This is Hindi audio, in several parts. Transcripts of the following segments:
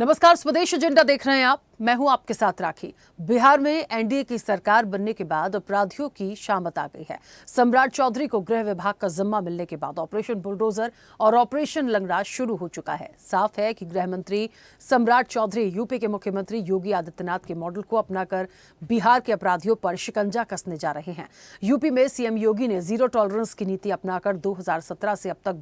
नमस्कार, स्वदेश एजेंडा देख रहे हैं आप। मैं हूं आपके साथ राखी। बिहार में एनडीए की सरकार बनने के बाद अपराधियों की शामत आ गई है। सम्राट चौधरी को गृह विभाग का जिम्मा मिलने के बाद ऑपरेशन बुलडोजर और ऑपरेशन लंगड़ा शुरू हो चुका है। साफ है कि गृह मंत्री सम्राट चौधरी यूपी के मुख्यमंत्री योगी आदित्यनाथ के मॉडल को अपनाकर बिहार के अपराधियों पर शिकंजा कसने जा रहे हैं। यूपी में सीएम योगी ने जीरो टॉलरेंस की नीति अपनाकर 2017 से अब तक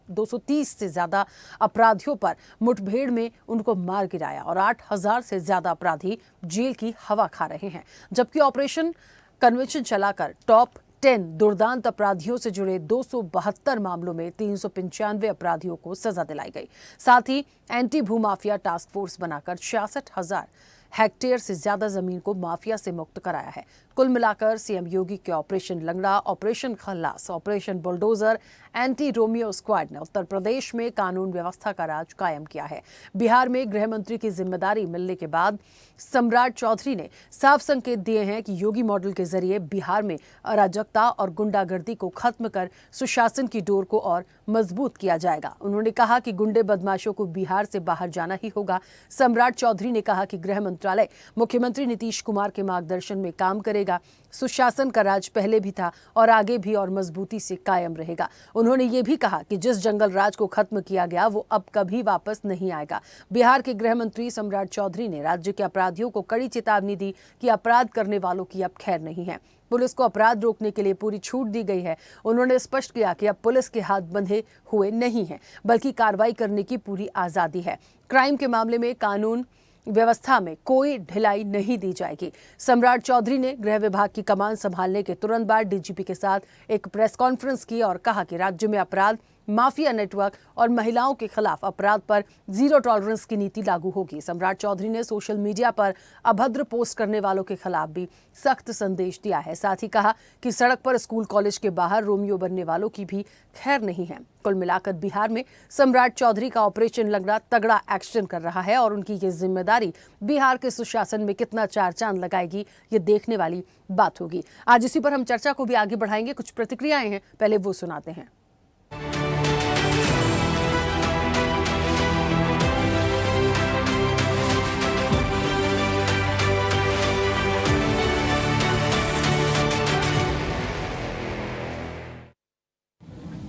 230 से ज्यादा अपराधियों पर मुठभेड़ में उनको मार गिराया और 8000 से ज्यादा अपराधी जेल की हवा खा रहे हैं। जबकि ऑपरेशन कन्वेंशन चलाकर टॉप 10 दुर्दांत अपराधियों से जुड़े 272 मामलों में 395 अपराधियों को सजा दिलाई गई। साथ ही एंटी भूमाफिया टास्क फोर्स बनाकर 66,000 हेक्टेयर से ज्यादा जमीन को माफिया से मुक्त कराया है। कुल मिलाकर सीएम योगी के ऑपरेशन लंगड़ा, ऑपरेशन खल्लास, operation bulldozer, anti Romeo squad ने उत्तर प्रदेश में कानून व्यवस्था का राज कायम किया है। बिहार में गृह मंत्री की जिम्मेदारी मिलने के बाद सम्राट चौधरी ने साफ संकेत दिए हैं कि योगी मॉडल के जरिए बिहार में अराजकता और गुंडागर्दी को खत्म कर सुशासन की डोर को और मजबूत किया जाएगा। उन्होंने कहा कि गुंडे बदमाशों को बिहार से बाहर जाना ही होगा। सम्राट चौधरी ने कहा कि गृह मंत्रालय मुख्यमंत्री नीतीश कुमार के मार्गदर्शन में काम करेगा। सुशासन का राज पहले भी था और आगे भी और मजबूती से कायम रहेगा। उन्होंने ये भी कहा कि जिस जंगल राज को खत्म किया गया वो अब कभी वापस नहीं आएगा। बिहार के गृह मंत्री सम्राट चौधरी ने राज्य के अपराधियों को कड़ी चेतावनी दी कि अपराध करने वालों की अब खैर नहीं है। पुलिस को अपराध रोकने के लिए पूरी छूट दी गई है। उन्होंने स्पष्ट किया कि अब पुलिस के हाथ बंधे हुए नहीं हैं, बल्कि कार्रवाई करने की पूरी आजादी है। क्राइम के मामले में कानून व्यवस्था में कोई ढिलाई नहीं दी जाएगी। सम्राट चौधरी ने गृह विभाग की कमान संभालने के तुरंत बाद डीजीपी के साथ एक प्रेस कॉन्फ्रेंस की और कहा कि राज्य में अपराध, माफिया नेटवर्क और महिलाओं के खिलाफ अपराध पर जीरो टॉलरेंस की नीति लागू होगी। सम्राट चौधरी ने सोशल मीडिया पर अभद्र पोस्ट करने वालों के खिलाफ भी सख्त संदेश दिया है। साथ ही कहा कि सड़क पर, स्कूल, कॉलेज के बाहर रोमियो बनने वालों की भी खैर नहीं है। कुल मिलाकर बिहार में सम्राट चौधरी का ऑपरेशन लंगड़ा तगड़ा एक्शन कर रहा है और उनकी ये जिम्मेदारी बिहार के सुशासन में कितना चार चांद लगाएगी, ये देखने वाली बात होगी। आज इसी पर हम चर्चा को भी आगे बढ़ाएंगे। कुछ प्रतिक्रियाएं हैं, पहले वो सुनाते हैं।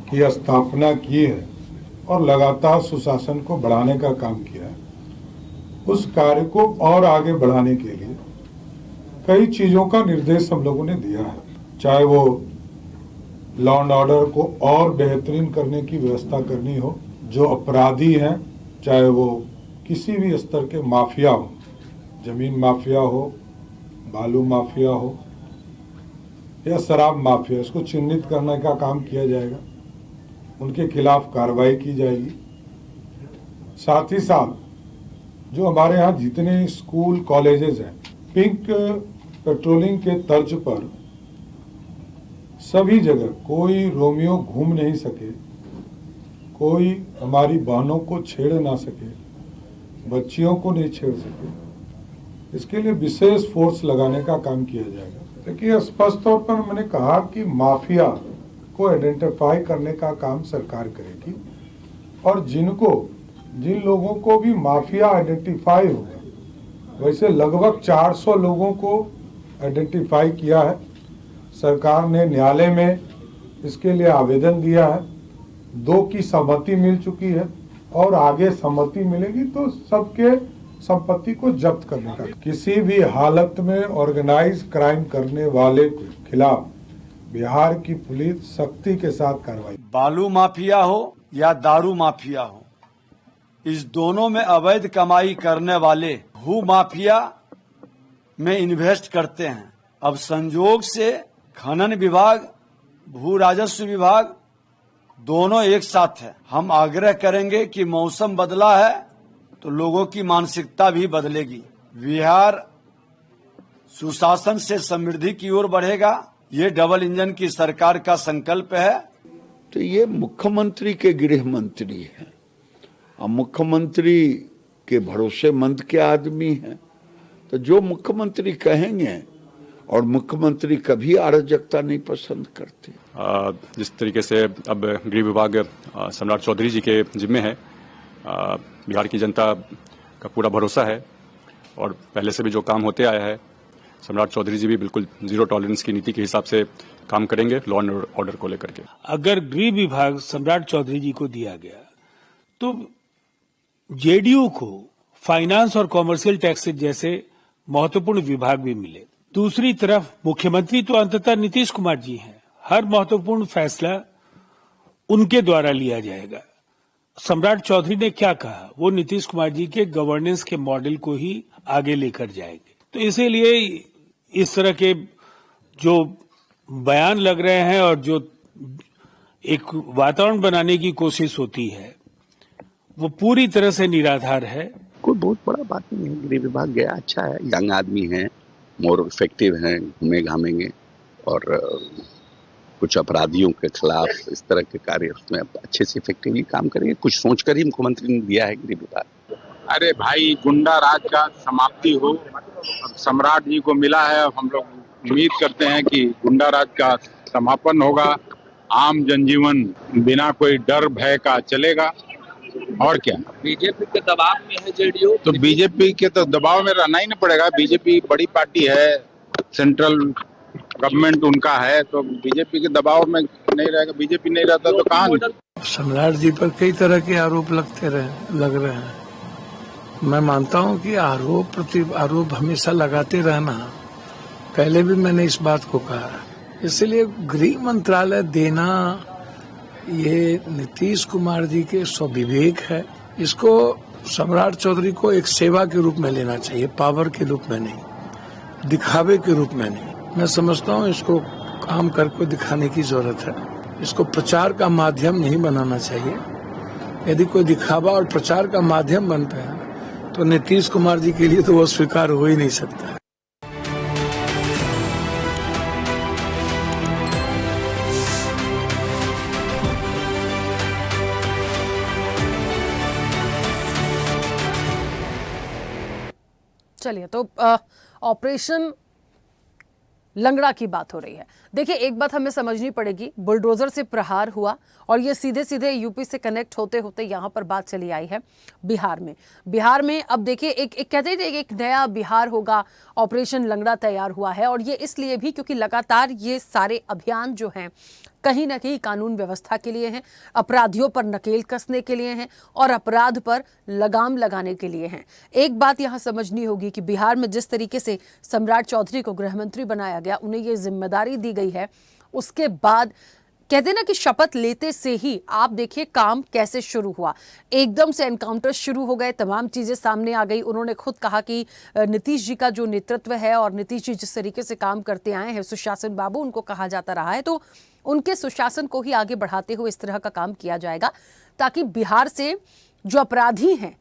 की स्थापना की है और लगातार सुशासन को बढ़ाने का काम किया है। उस कार्य को और आगे बढ़ाने के लिए कई चीजों का निर्देश हम लोगों ने दिया है, चाहे वो लॉ एंड ऑर्डर को और बेहतरीन करने की व्यवस्था करनी हो, जो अपराधी हैं, चाहे वो किसी भी स्तर के माफिया हो, जमीन माफिया हो, बालू माफिया हो या शराब माफिया, इसको चिन्हित करने का काम किया जाएगा। उनके खिलाफ कार्रवाई की जाएगी। साथ ही साथ जो हमारे यहाँ जितने स्कूल, कॉलेजेस हैं, पिंक पेट्रोलिंग के तर्ज पर सभी जगह कोई रोमियो घूम नहीं सके, कोई हमारी बहनों को छेड़ ना सके, बच्चियों को नहीं छेड़ सके, इसके लिए विशेष फोर्स लगाने का काम किया जाएगा। देखिए, स्पष्ट तौर पर मैंने कहा कि माफिया को आइडेंटिफाई करने का काम सरकार करेगी और जिन लोगों को भी माफिया आइडेंटिफाई होगा, वैसे लगभग 400 लोगों को आइडेंटिफाई किया है। सरकार ने न्यायालय में इसके लिए आवेदन दिया है। 2 की सहमति मिल चुकी है और आगे सहमति मिलेगी तो सबके संपत्ति को जब्त करने का। किसी भी हालत में ऑर्गेनाइज क्राइम करने वाले के खिलाफ बिहार की पुलिस सख्ती के साथ कार्रवाई। बालू माफिया हो या दारू माफिया हो, इस दोनों में अवैध कमाई करने वाले भू माफिया में इन्वेस्ट करते हैं। अब संयोग से खनन विभाग, भू राजस्व विभाग दोनों एक साथ है। हम आग्रह करेंगे कि मौसम बदला है तो लोगों की मानसिकता भी बदलेगी। बिहार सुशासन से समृद्धि की ओर बढ़ेगा। ये डबल इंजन की सरकार का संकल्प है। तो ये मुख्यमंत्री के गृह मंत्री हैं और मुख्यमंत्री के भरोसेमंद के आदमी हैं, तो जो मुख्यमंत्री कहेंगे, और मुख्यमंत्री कभी अराजकता नहीं पसंद करते। जिस तरीके से अब गृह विभाग सम्राट चौधरी जी के जिम्मे है, बिहार की जनता का पूरा भरोसा है और पहले से भी जो काम होते आया है, सम्राट चौधरी जी भी बिल्कुल जीरो टॉलरेंस की नीति के हिसाब से काम करेंगे लॉ एंड ऑर्डर को लेकर के। अगर गृह विभाग सम्राट चौधरी जी को दिया गया तो जेडीयू को फाइनेंस और कॉमर्शियल टैक्सेस जैसे महत्वपूर्ण विभाग भी मिले। दूसरी तरफ मुख्यमंत्री तो अंततः नीतीश कुमार जी हैं, हर महत्वपूर्ण फैसला उनके द्वारा लिया जाएगा। सम्राट चौधरी ने क्या कहा, वो नीतीश कुमार जी के गवर्नेंस के मॉडल को ही आगे लेकर जाएंगे। तो इसीलिए इस तरह के जो बयान लग रहे हैं और जो एक वातावरण बनाने की कोशिश होती है वो पूरी तरह से निराधार है। कोई बहुत बड़ा बात नहीं है, गृह विभाग गया, अच्छा है, यंग आदमी है, मोर इफेक्टिव हैं, घूमे घामेंगे और कुछ अपराधियों के खिलाफ इस तरह के कार्य उसमें अच्छे से इफेक्टिवली काम करेंगे। कुछ सोचकर ही मुख्यमंत्री ने दिया है गृह विभाग। अरे भाई, गुंडा राज का समाप्ति हो, अब सम्राट जी को मिला है। हम लोग उम्मीद करते हैं कि गुंडा राज का समापन होगा, आम जनजीवन बिना कोई डर भय का चलेगा। और क्या, बीजेपी के दबाव में है जेडीयू, तो बीजेपी के तो दबाव में रहना ही नहीं पड़ेगा। बीजेपी बड़ी पार्टी है, सेंट्रल गवर्नमेंट उनका है, तो बीजेपी के दबाव में नहीं रहेगा। बीजेपी नहीं रहता तो कहाँ। सम्राट जी पर कई तरह के आरोप लग रहे हैं। मैं मानता हूं कि आरोप प्रति आरोप हमेशा लगाते रहना, पहले भी मैंने इस बात को कहा, इसलिए गृह मंत्रालय देना ये नीतीश कुमार जी के स्वविवेक है। इसको सम्राट चौधरी को एक सेवा के रूप में लेना चाहिए, पावर के रूप में नहीं, दिखावे के रूप में नहीं। मैं समझता हूँ इसको काम करके दिखाने की जरूरत है, इसको प्रचार का माध्यम नहीं बनाना चाहिए। यदि कोई दिखावा और प्रचार का माध्यम बनता है तो नीतीश कुमार जी के लिए तो वो स्वीकार हो ही नहीं सकता। चलिए, तो ऑपरेशन लंगड़ा की बात हो रही है। देखिए, एक बात हमें समझनी पड़ेगी, बुलडोजर से प्रहार हुआ और ये सीधे सीधे यूपी से कनेक्ट होते होते यहाँ पर बात चली आई है बिहार में। बिहार में अब देखिए एक कहते हैं एक नया बिहार होगा, ऑपरेशन लंगड़ा तैयार हुआ है। और ये इसलिए भी क्योंकि लगातार ये सारे अभियान जो हैं कहीं ना कहीं कानून व्यवस्था के लिए हैं, अपराधियों पर नकेल कसने के लिए हैं और अपराध पर लगाम लगाने के लिए हैं। एक बात यहाँ समझनी होगी कि बिहार में जिस तरीके से सम्राट चौधरी को गृह मंत्री बनाया गया, उन्हें ये जिम्मेदारी दी गई है, उसके बाद कहते ना कि शपथ लेते से ही आप देखिए काम कैसे शुरू हुआ। एकदम से एनकाउंटर शुरू हो गए, तमाम चीजें सामने आ गई। उन्होंने खुद कहा कि नीतीश जी का जो नेतृत्व है और नीतीश जी जिस तरीके से काम करते आए हैं, सुशासन बाबू उनको कहा जाता रहा है, तो उनके सुशासन को ही आगे बढ़ाते हुए इस तरह का काम किया जाएगा ताकि बिहार से जो अपराधी हैं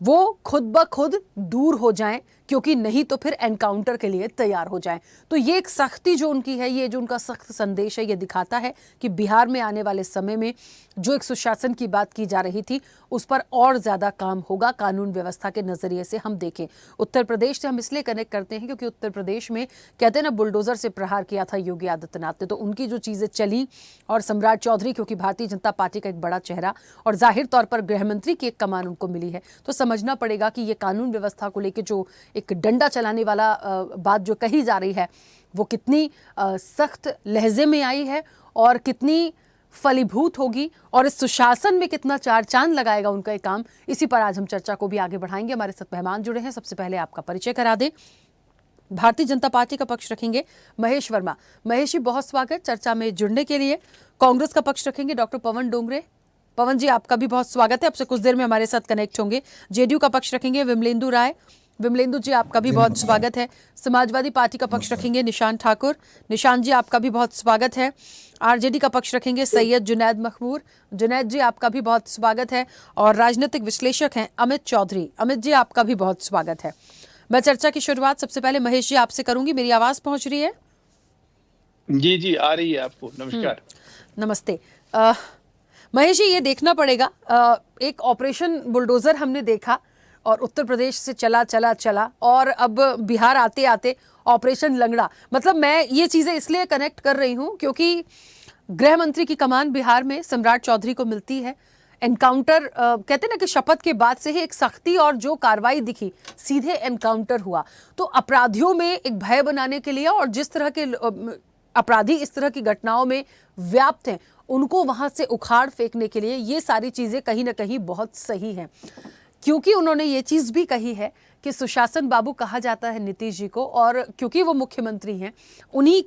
वो खुद ब खुद दूर हो जाएं, क्योंकि नहीं तो फिर एनकाउंटर के लिए तैयार हो जाएं। तो ये एक सख्ती जो उनकी है, ये जो उनका सख्त संदेश है, ये दिखाता है कि बिहार में आने वाले समय में जो एक सुशासन की बात की जा रही थी उस पर और ज्यादा काम होगा कानून व्यवस्था के नजरिए से। हम देखें, उत्तर प्रदेश से हम इसलिए कनेक्ट करते हैं क्योंकि उत्तर प्रदेश में कहते हैं ना बुलडोजर से प्रहार किया था योगी आदित्यनाथ ने, तो उनकी जो चीजें चली और सम्राट चौधरी क्योंकि भारतीय जनता पार्टी का एक बड़ा चेहरा और जाहिर तौर पर गृह मंत्री की एक कमान उनको मिली है, तो समझना पड़ेगा कि ये कानून व्यवस्था को लेकर जो एक डंडा चलाने वाला बात जो कही जा रही है वो कितनी सख्त लहजे में आई है और कितनी फलीभूत होगी और इस सुशासन में कितना चार चांद लगाएगा उनका ये काम। इसी पर आज हम चर्चा को भी आगे बढ़ाएंगे। हमारे साथ मेहमान जुड़े हैं, सबसे पहले आपका परिचय करा दें। भारतीय जनता पार्टी का पक्ष रखेंगे महेश वर्मा। महेश जी, बहुत स्वागत चर्चा में जुड़ने के लिए। कांग्रेस का पक्ष रखेंगे डॉक्टर पवन डोंगरे। पवन जी, आपका भी बहुत स्वागत है, आपसे कुछ देर में हमारे साथ कनेक्ट होंगे। जेडीयू का पक्ष रखेंगे विमलेंदु राय। विमलेंदु जी, आपका भी बहुत स्वागत है। समाजवादी पार्टी का पक्ष रखेंगे निशान ठाकुर। निशान जी, आपका भी बहुत स्वागत है। आरजेडी का पक्ष रखेंगे सैयद जुनैद मखमूर। जुनैद जी, आपका भी बहुत स्वागत है। और राजनीतिक विश्लेषक हैं अमित चौधरी। अमित जी, आपका भी बहुत स्वागत है। मैं चर्चा की शुरुआत सबसे पहले महेश जी आपसे करूंगी। मेरी आवाज पहुंच रही है? जी जी आ रही है आपको। नमस्कार। नमस्ते। महेश जी, ये देखना पड़ेगा, एक ऑपरेशन बुलडोजर हमने देखा और उत्तर प्रदेश से चला और अब बिहार आते आते ऑपरेशन लंगड़ा। मतलब मैं ये चीजें इसलिए कनेक्ट कर रही हूं क्योंकि गृह मंत्री की कमान बिहार में सम्राट चौधरी को मिलती है, एनकाउंटर कहते ना कि शपथ के बाद से ही एक सख्ती और जो कार्रवाई दिखी, सीधे एनकाउंटर हुआ, तो अपराधियों में एक भय बनाने के लिए और जिस तरह के अपराधी इस तरह की घटनाओं में व्याप्त हैं उनको वहां से उखाड़ फेंकने के लिए ये सारी चीजें कहीं ना कहीं बहुत सही हैं, क्योंकि उन्होंने ये चीज भी कही है कि सुशासन बाबू कहा जाता है नीतीश जी को, और क्योंकि वो मुख्यमंत्री हैं उन्हीं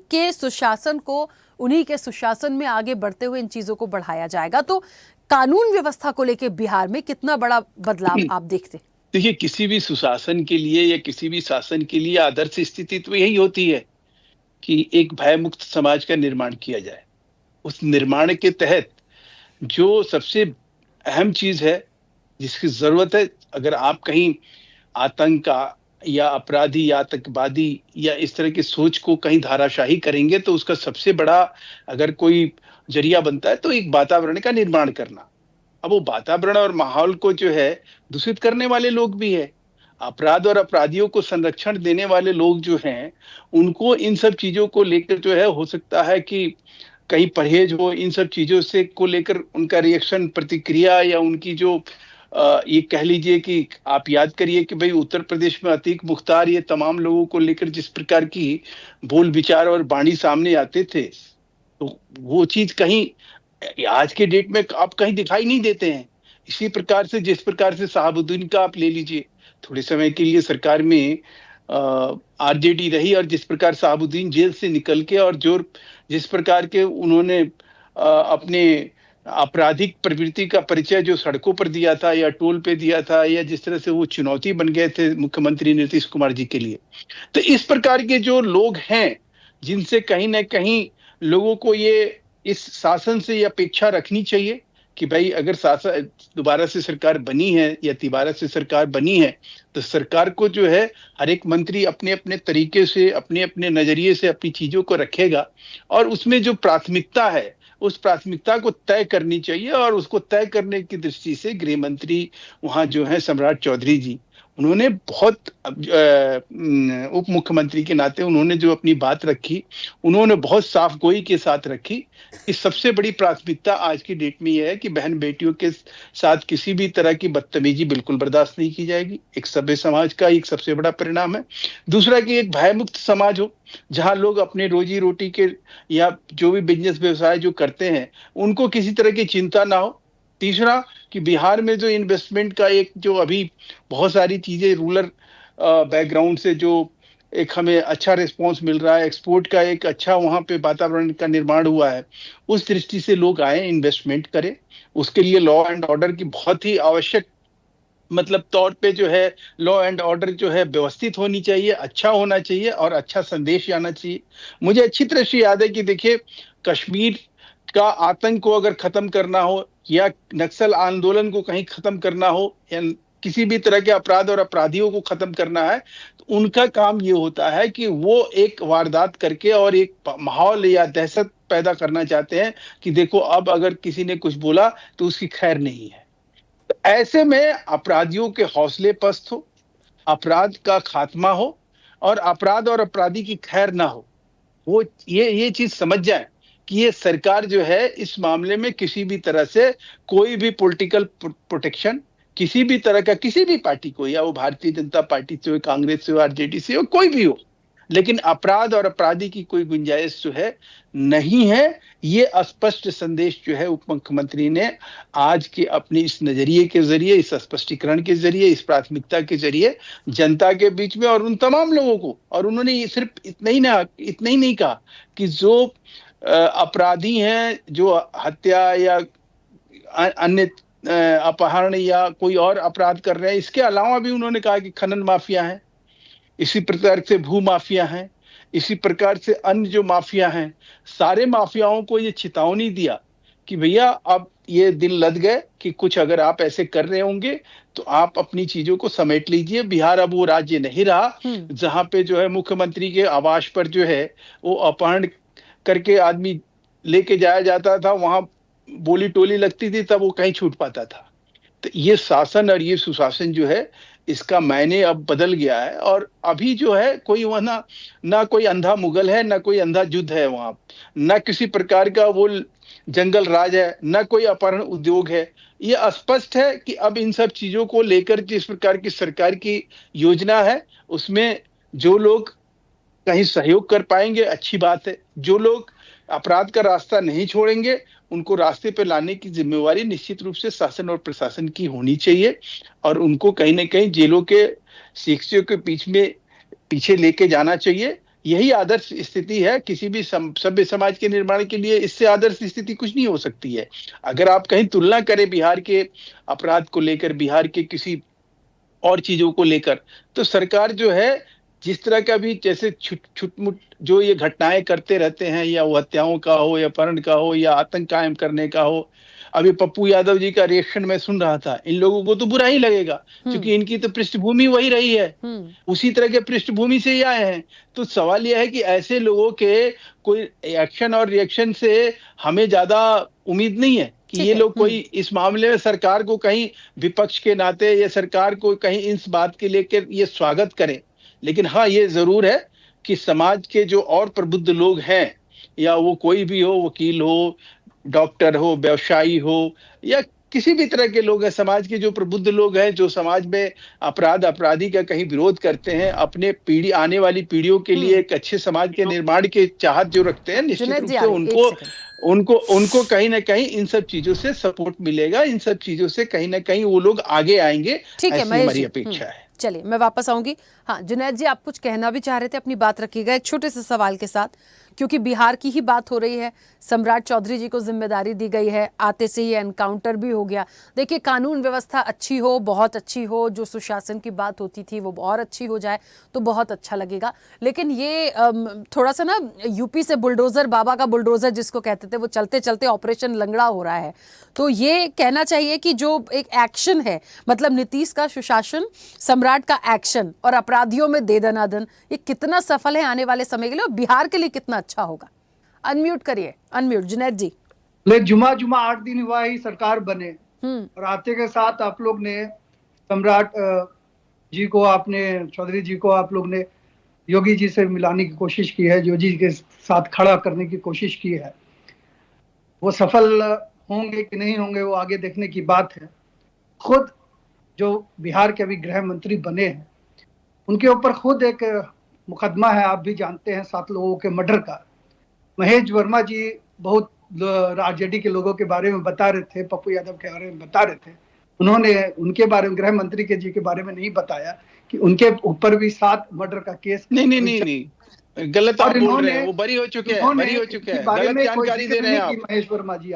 के सुशासन में आगे बढ़ते हुए इन चीजों को बढ़ाया जाएगा। तो कानून व्यवस्था को लेकर बिहार में कितना बड़ा बदलाव आप देखते हैं? देखिए, किसी भी सुशासन के लिए या किसी भी शासन के लिए आदर्श स्थिति तो यही होती है कि एक भयमुक्त समाज का निर्माण किया जाए। उस निर्माण के तहत जो सबसे अहम चीज है जिसकी जरूरत है, अगर आप कहीं आतंक या अपराधी या आतंकवादी या इस तरह की सोच को कहीं धाराशाही करेंगे तो उसका सबसे बड़ा अगर कोई जरिया बनता है तो एक वातावरण का निर्माण करना। अब वो वातावरण और माहौल को जो है दूषित करने वाले लोग भी है, अपराध और अपराधियों को संरक्षण देने वाले लोग जो हैं उनको इन सब चीजों को लेकर जो है हो सकता है कि कहीं परहेज हो, इन सब चीजों से को लेकर उनका रिएक्शन, प्रतिक्रिया या उनकी जो ये कह लीजिए कि आप याद करिए कि भाई उत्तर प्रदेश में अतीक मुख्तार ये तमाम लोगों को लेकर जिस प्रकार की बोल विचार और वाणी सामने आते थे, तो वो चीज कहीं आज के डेट में आप कहीं दिखाई नहीं देते हैं। इसी प्रकार से जिस प्रकार से शहाबुद्दीन का आप ले लीजिए, थोड़े समय के लिए सरकार में आरजेडी रही और जिस प्रकार शहाबुद्दीन जेल से निकल के और जिस प्रकार के उन्होंने अपने आपराधिक प्रवृत्ति का परिचय जो सड़कों पर दिया था या टोल पे दिया था या जिस तरह से वो चुनौती बन गए थे मुख्यमंत्री नीतीश कुमार जी के लिए, तो इस प्रकार के जो लोग हैं जिनसे कहीं ना कहीं लोगों को ये इस शासन से ये अपेक्षा रखनी चाहिए कि भाई अगर शासन दोबारा से सरकार बनी है या तिबारा से सरकार बनी है तो सरकार को जो है हर एक मंत्री अपने अपने तरीके से अपने अपने नजरिए से अपनी चीजों को रखेगा और उसमें जो प्राथमिकता है उस प्राथमिकता को तय करनी चाहिए। और उसको तय करने की दृष्टि से गृह मंत्री वहां जो है सम्राट चौधरी जी, उन्होंने बहुत उप मुख्यमंत्री के नाते उन्होंने जो अपनी बात रखी उन्होंने बहुत साफ गोई के साथ रखी। इस सबसे बड़ी प्राथमिकता आज की डेट में यह है कि बहन बेटियों के साथ किसी भी तरह की बदतमीजी बिल्कुल बर्दाश्त नहीं की जाएगी। एक सभ्य समाज का एक सबसे बड़ा परिणाम है। दूसरा कि एक भयमुक्त समाज हो जहां लोग अपने रोजी रोटी के या जो भी बिजनेस व्यवसाय जो करते हैं उनको किसी तरह की चिंता ना हो। तीसरा कि बिहार में जो इन्वेस्टमेंट का एक जो अभी बहुत सारी चीजें रूरल बैकग्राउंड से जो एक हमें अच्छा रिस्पांस मिल रहा है, एक्सपोर्ट का एक अच्छा वहां पे वातावरण का निर्माण हुआ है, उस दृष्टि से लोग आए इन्वेस्टमेंट करें। उसके लिए लॉ एंड ऑर्डर की बहुत ही आवश्यक मतलब तौर पे जो है लॉ एंड ऑर्डर जो है व्यवस्थित होनी चाहिए, अच्छा होना चाहिए और अच्छा संदेश आना चाहिए। मुझे अच्छी तरह से याद है कि देखिए कश्मीर का आतंक को अगर खत्म करना हो या नक्सल आंदोलन को कहीं खत्म करना हो या किसी भी तरह के अपराध और अपराधियों को खत्म करना है तो उनका काम ये होता है कि वो एक वारदात करके और एक माहौल या दहशत पैदा करना चाहते हैं कि देखो अब अगर किसी ने कुछ बोला तो उसकी खैर नहीं है। तो ऐसे में अपराधियों के हौसले पस्त हो, अपराध का खात्मा हो और अपराध और अपराधी की खैर ना हो। वो ये चीज समझ जाए कि ये सरकार जो है इस मामले में किसी भी तरह से कोई भी पॉलिटिकल प्रोटेक्शन किसी भी तरह का किसी भी पार्टी को, या वो भारतीय जनता पार्टी से हो, कांग्रेस से हो, आरजेडी से हो, कोई भी हो, लेकिन अपराध और अपराधी की कोई गुंजाइश जो है नहीं है। ये स्पष्ट संदेश जो है उप मुख्यमंत्री ने आज के अपने इस नजरिए के जरिए, इस स्पष्टीकरण के जरिए, इस प्राथमिकता के जरिए जनता के बीच में और उन तमाम लोगों को, और उन्होंने ये सिर्फ इतना ही नहीं कहा कि जो अपराधी हैं जो हत्या या अन्य अपहरण या कोई और अपराध कर रहे हैं, इसके अलावा भी उन्होंने कहा कि खनन माफिया हैं, इसी प्रकार से भू माफिया हैं, इसी प्रकार से अन्य जो माफिया हैं, सारे माफियाओं को ये चेतावनी दिया कि भैया अब ये दिन लद गए कि कुछ अगर आप ऐसे कर रहे होंगे तो आप अपनी चीजों को समेट लीजिए। बिहार अब वो राज्य नहीं रहा जहां पे जो है मुख्यमंत्री के आवास पर जो है वो अपहरण करके आदमी लेके जाया जाता था, वहां बोली टोली लगती थी, तब वो कहीं छूट पाता था। तो ये शासन और ये सुशासन जो है इसका मायने अब बदल गया है। और अभी जो है कोई वहां ना कोई अंधा मुगल है, ना कोई अंधा युद्ध है, वहां ना किसी प्रकार का वो जंगल राज है, ना कोई अपहरण उद्योग है। ये स्पष्ट है कि अब इन सब चीजों को लेकर जिस प्रकार की सरकार की योजना है, उसमें जो लोग कहीं सहयोग कर पाएंगे अच्छी बात है, जो लोग अपराध का रास्ता नहीं छोड़ेंगे उनको रास्ते पे लाने की जिम्मेवारी निश्चित रूप से शासन और प्रशासन की होनी चाहिए, और उनको कहीं ना कहीं जेलों के शिक्षकों के पीछे लेके जाना चाहिए। यही आदर्श स्थिति है किसी भी सभ्य समाज के निर्माण के लिए। इससे आदर्श स्थिति कुछ नहीं हो सकती है। अगर आप कहीं तुलना करें बिहार के अपराध को लेकर, बिहार के किसी और चीजों को लेकर, तो सरकार जो है जिस तरह का भी जैसे छुटमुट जो ये घटनाएं करते रहते हैं, या वो हत्याओं का हो, या अपहरण का हो, या आतंक कायम करने का हो। अभी पप्पू यादव जी का रिएक्शन मैं सुन रहा था, इन लोगों को तो बुरा ही लगेगा क्योंकि इनकी तो पृष्ठभूमि वही रही है, उसी तरह के पृष्ठभूमि से ही आए हैं। तो सवाल यह है कि ऐसे लोगों के कोई एक्शन और रिएक्शन से हमें ज्यादा उम्मीद नहीं है कि ये लोग कोई इस मामले में सरकार को कहीं विपक्ष के नाते या सरकार को कहीं इस बात के लेकर ये स्वागत करें। लेकिन हाँ, ये जरूर है कि समाज के जो और प्रबुद्ध लोग हैं, या वो कोई भी हो, वकील हो, डॉक्टर हो, व्यवसायी हो, या किसी भी तरह के लोग हैं, समाज के जो प्रबुद्ध लोग हैं, जो समाज में अपराधी का कहीं विरोध करते हैं, अपने आने वाली पीढ़ियों के लिए एक अच्छे समाज के निर्माण के चाहत जो रखते हैं, निश्चित रूप से उनको कहीं ना कहीं इन सब चीजों से सपोर्ट मिलेगा, इन सब चीजों से कहीं ना कहीं वो लोग आगे आएंगे, ऐसी हमारी अपेक्षा है। चलिए, मैं वापस आऊंगी। हाँ जुनैद जी, आप कुछ कहना भी चाह रहे थे, अपनी बात रखिएगा एक छोटे से सवाल के साथ, क्योंकि बिहार की ही बात हो रही है। सम्राट चौधरी जी को जिम्मेदारी दी गई है, आते से ही एनकाउंटर भी हो गया। देखिए, कानून व्यवस्था अच्छी हो, बहुत अच्छी हो, जो सुशासन की बात होती थी वो और अच्छी हो जाए तो बहुत अच्छा लगेगा। लेकिन ये थोड़ा सा ना यूपी से बुलडोजर, बाबा का बुलडोजर जिसको कहते थे, वो चलते चलते ऑपरेशन लंगड़ा हो रहा है। तो ये कहना चाहिए कि जो एक एक्शन है, मतलब नीतीश का सुशासन, सम्राट का एक्शन और अपराधियों में दे दनादन, ये कितना सफल है आने वाले समय के लिए और बिहार के लिए कितना अच्छा होगा। अनम्यूट करिए, अनम्यूट जुनैद जी। जुमा 8 दिन हुआ ही सरकार बने, और आते के साथ आप लोग ने सम्राट जी को, आपने चौधरी जी को आप लोग ने योगी जी से मिलाने की कोशिश की है, योगी जी के साथ खड़ा करने की कोशिश की है। वो सफल होंगे कि नहीं होंगे वो आगे देखने की बात है। खुद जो बिहार के अभी गृह मंत्री बने हैं, उनके ऊपर खुद एक मुकदमा है, आप भी जानते हैं, 7 लोगों के मर्डर का। महेश वर्मा जी बहुत आरजेडी के लोगों के बारे में बता रहे थे, पप्पू यादव के बारे में बता रहे थे। उन्होंने उनके बारे में, गृह मंत्री के जी के बारे में नहीं बताया कि उनके ऊपर भी 7 मर्डर का केस। नहीं, गलत आप बोल रहे हैं। वो बरी हो चुके हैं, गलत जानकारी दे रहे हैं आप। महेश वर्मा जी,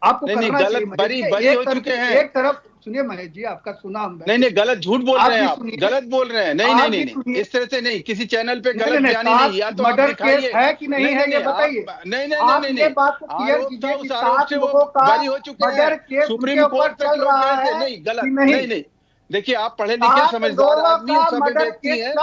आपको नहीं, गलत बरी हो चुके हैं। एक तरफ सुनिए महेश जी, आपका सुना हम। नहीं, गलत झूठ बोल रहे हैं आप, गलत बोल रहे हैं। नहीं, इस तरह से नहीं, किसी चैनल पे गलत बयानी नहीं। या तो मर्डर केस है कि नहीं है ये बताइए। नहीं, बात को क्लियर कीजिए कि 7 लोगों का बरी हो चुके हैं, सुप्रीम कोर्ट पे चल रहा है। नहीं, गलत नहीं। देखिए, आप पढ़े लिखे समझदार आदमी, सब व्यक्ति हैं।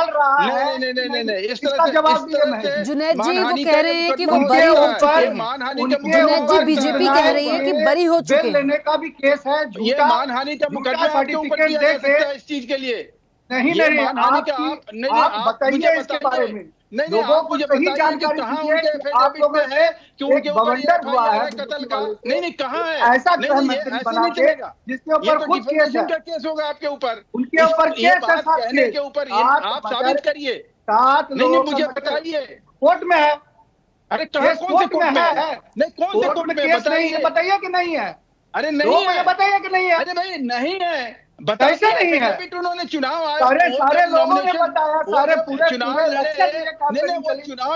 नहीं, इस तरह से जुनैद जी वो कह रहे हैं कि वो बरी हो चुके हैं। मानहानि का जुनैद जी बीजेपी कह रही है कि बरी हो चुके हैं। लेने का भी केस है, ये मानहानि का मुकदमा आपके ऊपर किया जा सकता है इस चीज के लिए। नहीं, मानहानि का आप बताइए इसके बारे में। नहीं, आप मुझे बताइए कि कहाँ उनके एफिडेविट में है कि उनके ऊपर हुआ है कत्ल का। नहीं, कहाँ है? ऐसा नहीं चलेगा जिसके ऊपर खुद केस होगा आपके ऊपर। उनके ऊपर केस है, कहने के ऊपर आप साबित करिए। 7 नहीं, मुझे बताइए। कोर्ट में है। अरे कौन से कोर्ट में है? नहीं, कौन से कोर्ट में? बताइए कि नहीं है। अरे नहीं है, बताइए कि नहीं है। अरे भाई नहीं है, कैसे नहीं है? उन्होंने चुनाव सारे लोगों ने बताया, सारे पूरे चुनाव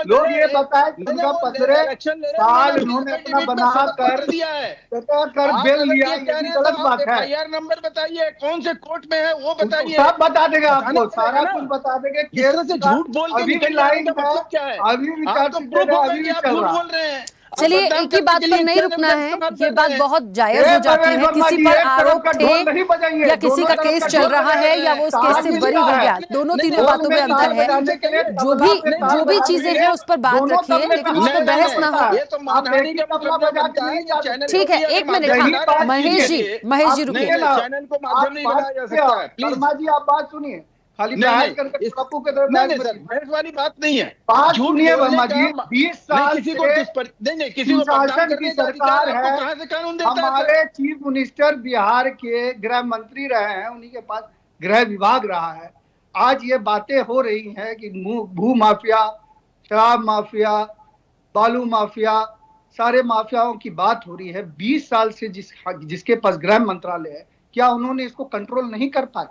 लोग ये बताया कि उनका 15 साल उन्होंने अपना बना कर दिया है, बेल लिया। गलत बात है। FIR नंबर बताइए, कौन से कोर्ट में है वो बताइए। सब बता देगा आपको, सारा कुछ बता देंगे। केस से झूठ बोल के अभी भी लाइन क्या है, अभी भी झूठ बोल रहे हैं। चलिए, एक ही बात पर नहीं रुकना है, ये बात बहुत जायज हो जाती है। किसी पर आरोप थे या किसी का केस चल रहा है या वो उस केस से बरी हो गया, दोनों तीनों बातों में अंतर है। जो भी चीजें हैं उस पर बात रखिए, लेकिन उस पर बहस ना हो। ठीक है, 1 मिनट। महेश जी रुकिए। शर्मा जी, आप बात सुनिए। खाली नहीं, बहस नहीं, करके इस- पप्पू के तरफ नहीं बहस नहीं सर, मत बहस वाली बात नहीं है। बात झूठ सुनिए बोलने वर्मा का जी, 20 साल किसी को नहीं किसी को सुशासन बदनाम की करने का अधिकार सरकार आपको है। कहां से कानून देता है सर? हमारे चीफ मिनिस्टर बिहार के गृह मंत्री रहे हैं, उन्हीं के पास गृह विभाग रहा है। आज ये बातें हो रही हैं कि भू माफिया, शराब माफिया, बालू माफिया, सारे माफियाओं की बात हो रही है। 20 साल से जिसके पास गृह मंत्रालय है, क्या उन्होंने इसको कंट्रोल नहीं कर पाए?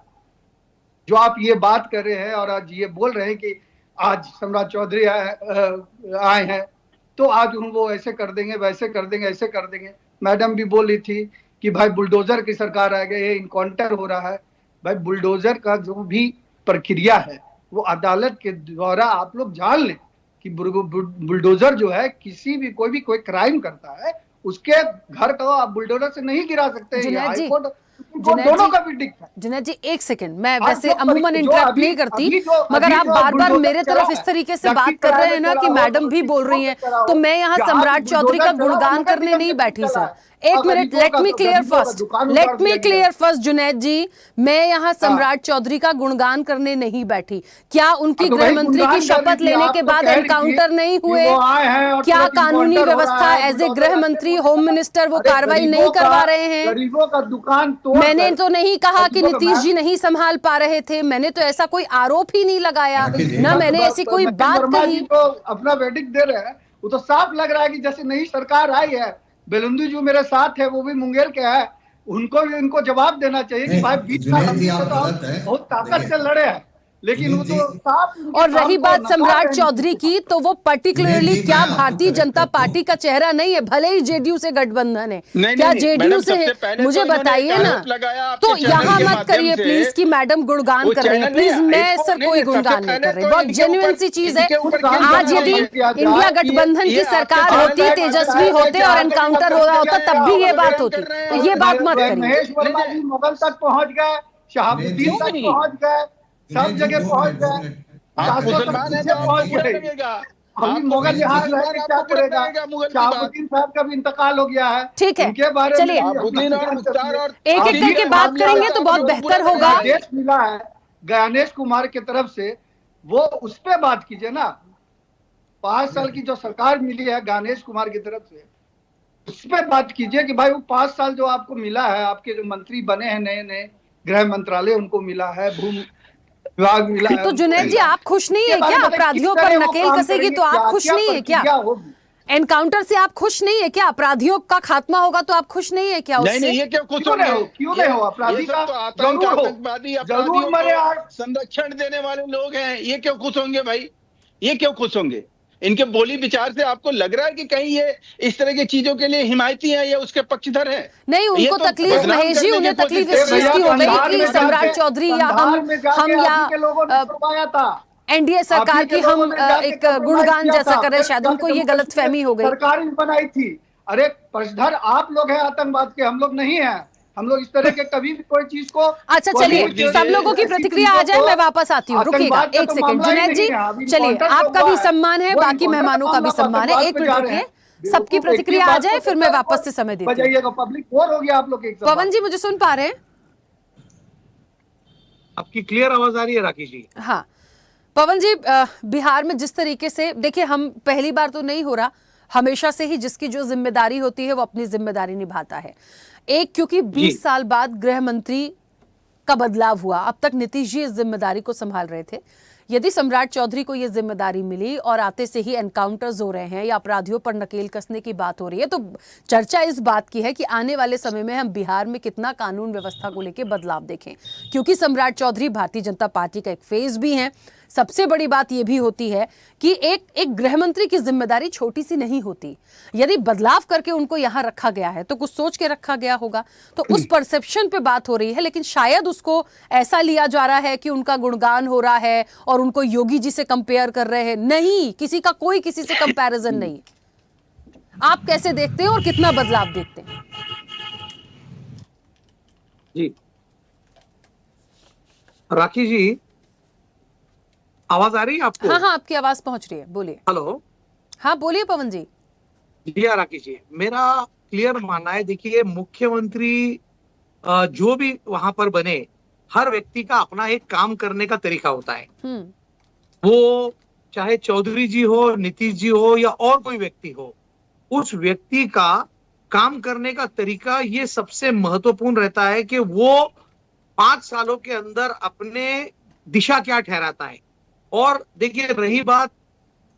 जो आप ये बात कर रहे हैं और आज ये बोल रहे हैं कि आज सम्राट चौधरी आए हैं तो आज वो ऐसे कर देंगे, वैसे कर देंगे, ऐसे कर देंगे। मैडम भी बोल रही थी कि भाई बुलडोजर की सरकार आ गई है, इनकाउंटर हो रहा है। भाई बुलडोजर का जो भी प्रक्रिया है वो अदालत के द्वारा आप लोग जान लें कि बुलडोजर जो है कोई क्राइम करता है उसके घर को आप बुलडोजर से नहीं गिरा सकते। जुनैद जी, दोनों का verdict है। जुनैद जी एक सेकंड, मैं आज वैसे जो अमूमन जो इंटरप्ट अभी- नहीं करती, अभी जो- मगर अभी आप जो बार बार बुलडोजर मेरे चला तरफ है, इस तरीके से जबकि बात कर रहे हैं ना चला कि हो, मैडम भी बोल रही हैं, तो मैं यहाँ सम्राट चौधरी का गुणगान करने नहीं बैठी सर। एक मिनट, let me clear first Junaid ji, मैं यहाँ सम्राट चौधरी का गुणगान करने नहीं बैठी। क्या उनकी गृह मंत्री की शपथ लेने के बाद एनकाउंटर नहीं हुए? क्या कानूनी व्यवस्था एज ए गृह मंत्री, होम मिनिस्टर वो कार्रवाई नहीं करवा रहे हैं? गरीबों का दुकान तोड़ मैंने तो नहीं कहा कि नीतीश जी नहीं संभाल पा रहे थे, मैंने तो ऐसा कोई आरोप ही नहीं लगाया, ना मैंने ऐसी कोई बात कही। तो अपना वेडिक्ट दे रहे हैं, वो तो साफ लग रहा है कि जैसे नई सरकार आई है। बेलुंदी जो मेरे साथ है वो भी मुंगेर के है, इनको जवाब देना चाहिए कि भाई 20 साल हमसे तो बहुत ताकत से लड़े हैं, लेकिन वो तो साफ। और रही बात सम्राट चौधरी की, तो वो पर्टिकुलरली क्या भारतीय जनता पार्टी का चेहरा नहीं है, भले ही जेडीयू से गठबंधन है, क्या जेडीयू से है, मुझे बताइए ना। तो यहाँ मत करिए प्लीज कि मैडम गुणगान कर रही है, प्लीज। मैं सर कोई गुणगान नहीं कर रही, बहुत जेन्युइन सी चीज है। आज यदि इंडिया गठबंधन की सरकार होती, तेजस्वी होते और एनकाउंटर हो रहा होता, तब भी ये बात होती, तो ये बात मत करिए। महेश वर्मा जी मुगल तक पहुंच गए, शहाबुद्दीन तक पहुंच गए, सब जगह पहुंच गए। आप मुसलमान हैं तो पहुंच गए। अभी मुगल यहाँ रह के क्या करेगा? शहाबुद्दीन साहब का भी इंतकाल हो गया है। ठीक है, उनके बारे में चलिए एक एक करके बात करेंगे तो बहुत बेहतर होगा। आदेश मिला है गणेश कुमार की तरफ से, वो उस पे बात कीजिए ना। 5 साल की जो सरकार मिली है गणेश कुमार की तरफ से, उस पे बात कीजिए कि भाई वो 5 साल जो आपको मिला है, आपके जो मंत्री बने हैं नए नए, गृह मंत्रालय उनको मिला है, भूमि विभाग मिला है। तो जुनैद जी आप खुश नहीं है क्या? अपराधियों पर नकेल कसेगी तो आप खुश नहीं है क्या? एनकाउंटर से आप खुश नहीं है क्या? अपराधियों का खात्मा होगा तो आप खुश नहीं है क्या उससे? नहीं, ये क्यों खुश होंगे? क्यों नहीं हो? अपराधी का आतंकवादी अपराधियों को संरक्षण देने वाले लोग हैं, ये क्यों खुश होंगे भाई? ये क्यों खुश होंगे? इनके बोली विचार से आपको लग रहा है कि कहीं ये इस तरह की चीजों के लिए हिमायती हैं या उसके पक्षधर हैं? नहीं, उनको तो तकलीफ महेश जी, उन्हें तकलीफ इस चीज की हो गई कि सम्राट चौधरी या हम या एनडीए सरकार की हम एक गुणगान जैसा कर रहे, शायद उनको ये गलतफहमी हो गई। सरकार बनाई थी। अरे पक्षधर आप लोग हैं आतंकवाद के, हम लोग नहीं हैं। हम लोग इस तरह के कभी भी कोई चीज को। अच्छा चलिए, सब लोगों की प्रतिक्रिया आ जाए, मैं वापस आती हूँ, रुकिएगा एक सेकंड जुनैद जी। चलिए, आपका भी सम्मान है, बाकी मेहमानों का भी सम्मान है, एक मिनट रुकिए, सबकी प्रतिक्रिया आ जाए, फिर मैं वापस से समय देती हूँ। पब्लिक बोर हो गया आप लोग। पवन जी मुझे सुन पा रहे हैं? आपकी क्लियर आवाज आ रही है राकेश जी? हाँ पवन जी, बिहार में जिस तरीके से, देखिए हम पहली बार तो नहीं हो रहा, हमेशा से ही जिसकी जो जिम्मेदारी होती है वो अपनी जिम्मेदारी निभाता है। एक क्योंकि 20 साल बाद गृह मंत्री का बदलाव हुआ, अब तक नीतीश जी इस जिम्मेदारी को संभाल रहे थे। यदि सम्राट चौधरी को यह जिम्मेदारी मिली और आते से ही एनकाउंटर्स हो रहे हैं या अपराधियों पर नकेल कसने की बात हो रही है, तो चर्चा इस बात की है कि आने वाले समय में हम बिहार में कितना कानून व्यवस्था को लेकर बदलाव देखें, क्योंकि सम्राट चौधरी भारतीय जनता पार्टी का एक फेस भी हैं। सबसे बड़ी बात यह भी होती है कि एक गृह मंत्री की जिम्मेदारी छोटी सी नहीं होती। यदि बदलाव करके उनको यहां रखा गया है तो कुछ सोच के रखा गया होगा, तो उस परसेप्शन पे बात हो रही है। लेकिन शायद उसको ऐसा लिया जा रहा है कि उनका गुणगान हो रहा है और उनको योगी जी से कंपेयर कर रहे हैं। नहीं, किसी का कोई किसी से कंपैरिजन नहीं। आप कैसे देखते हैं और कितना बदलाव देखते हैं? जी राखी जी, आवाज आ रही है आपको? हाँ, आपकी आवाज पहुंच रही है, बोलिए। हेलो, हाँ बोलिए पवन जी। जी राकेश जी, मेरा क्लियर मानना है, देखिए मुख्यमंत्री जो भी वहां पर बने हर व्यक्ति का अपना एक काम करने का तरीका होता है। वो चाहे चौधरी जी हो, नीतीश जी हो या और कोई व्यक्ति हो, उस व्यक्ति का काम करने का तरीका ये सबसे महत्वपूर्ण रहता है कि वो 5 सालों के अंदर अपने दिशा क्या ठहराता है। और देखिए, रही बात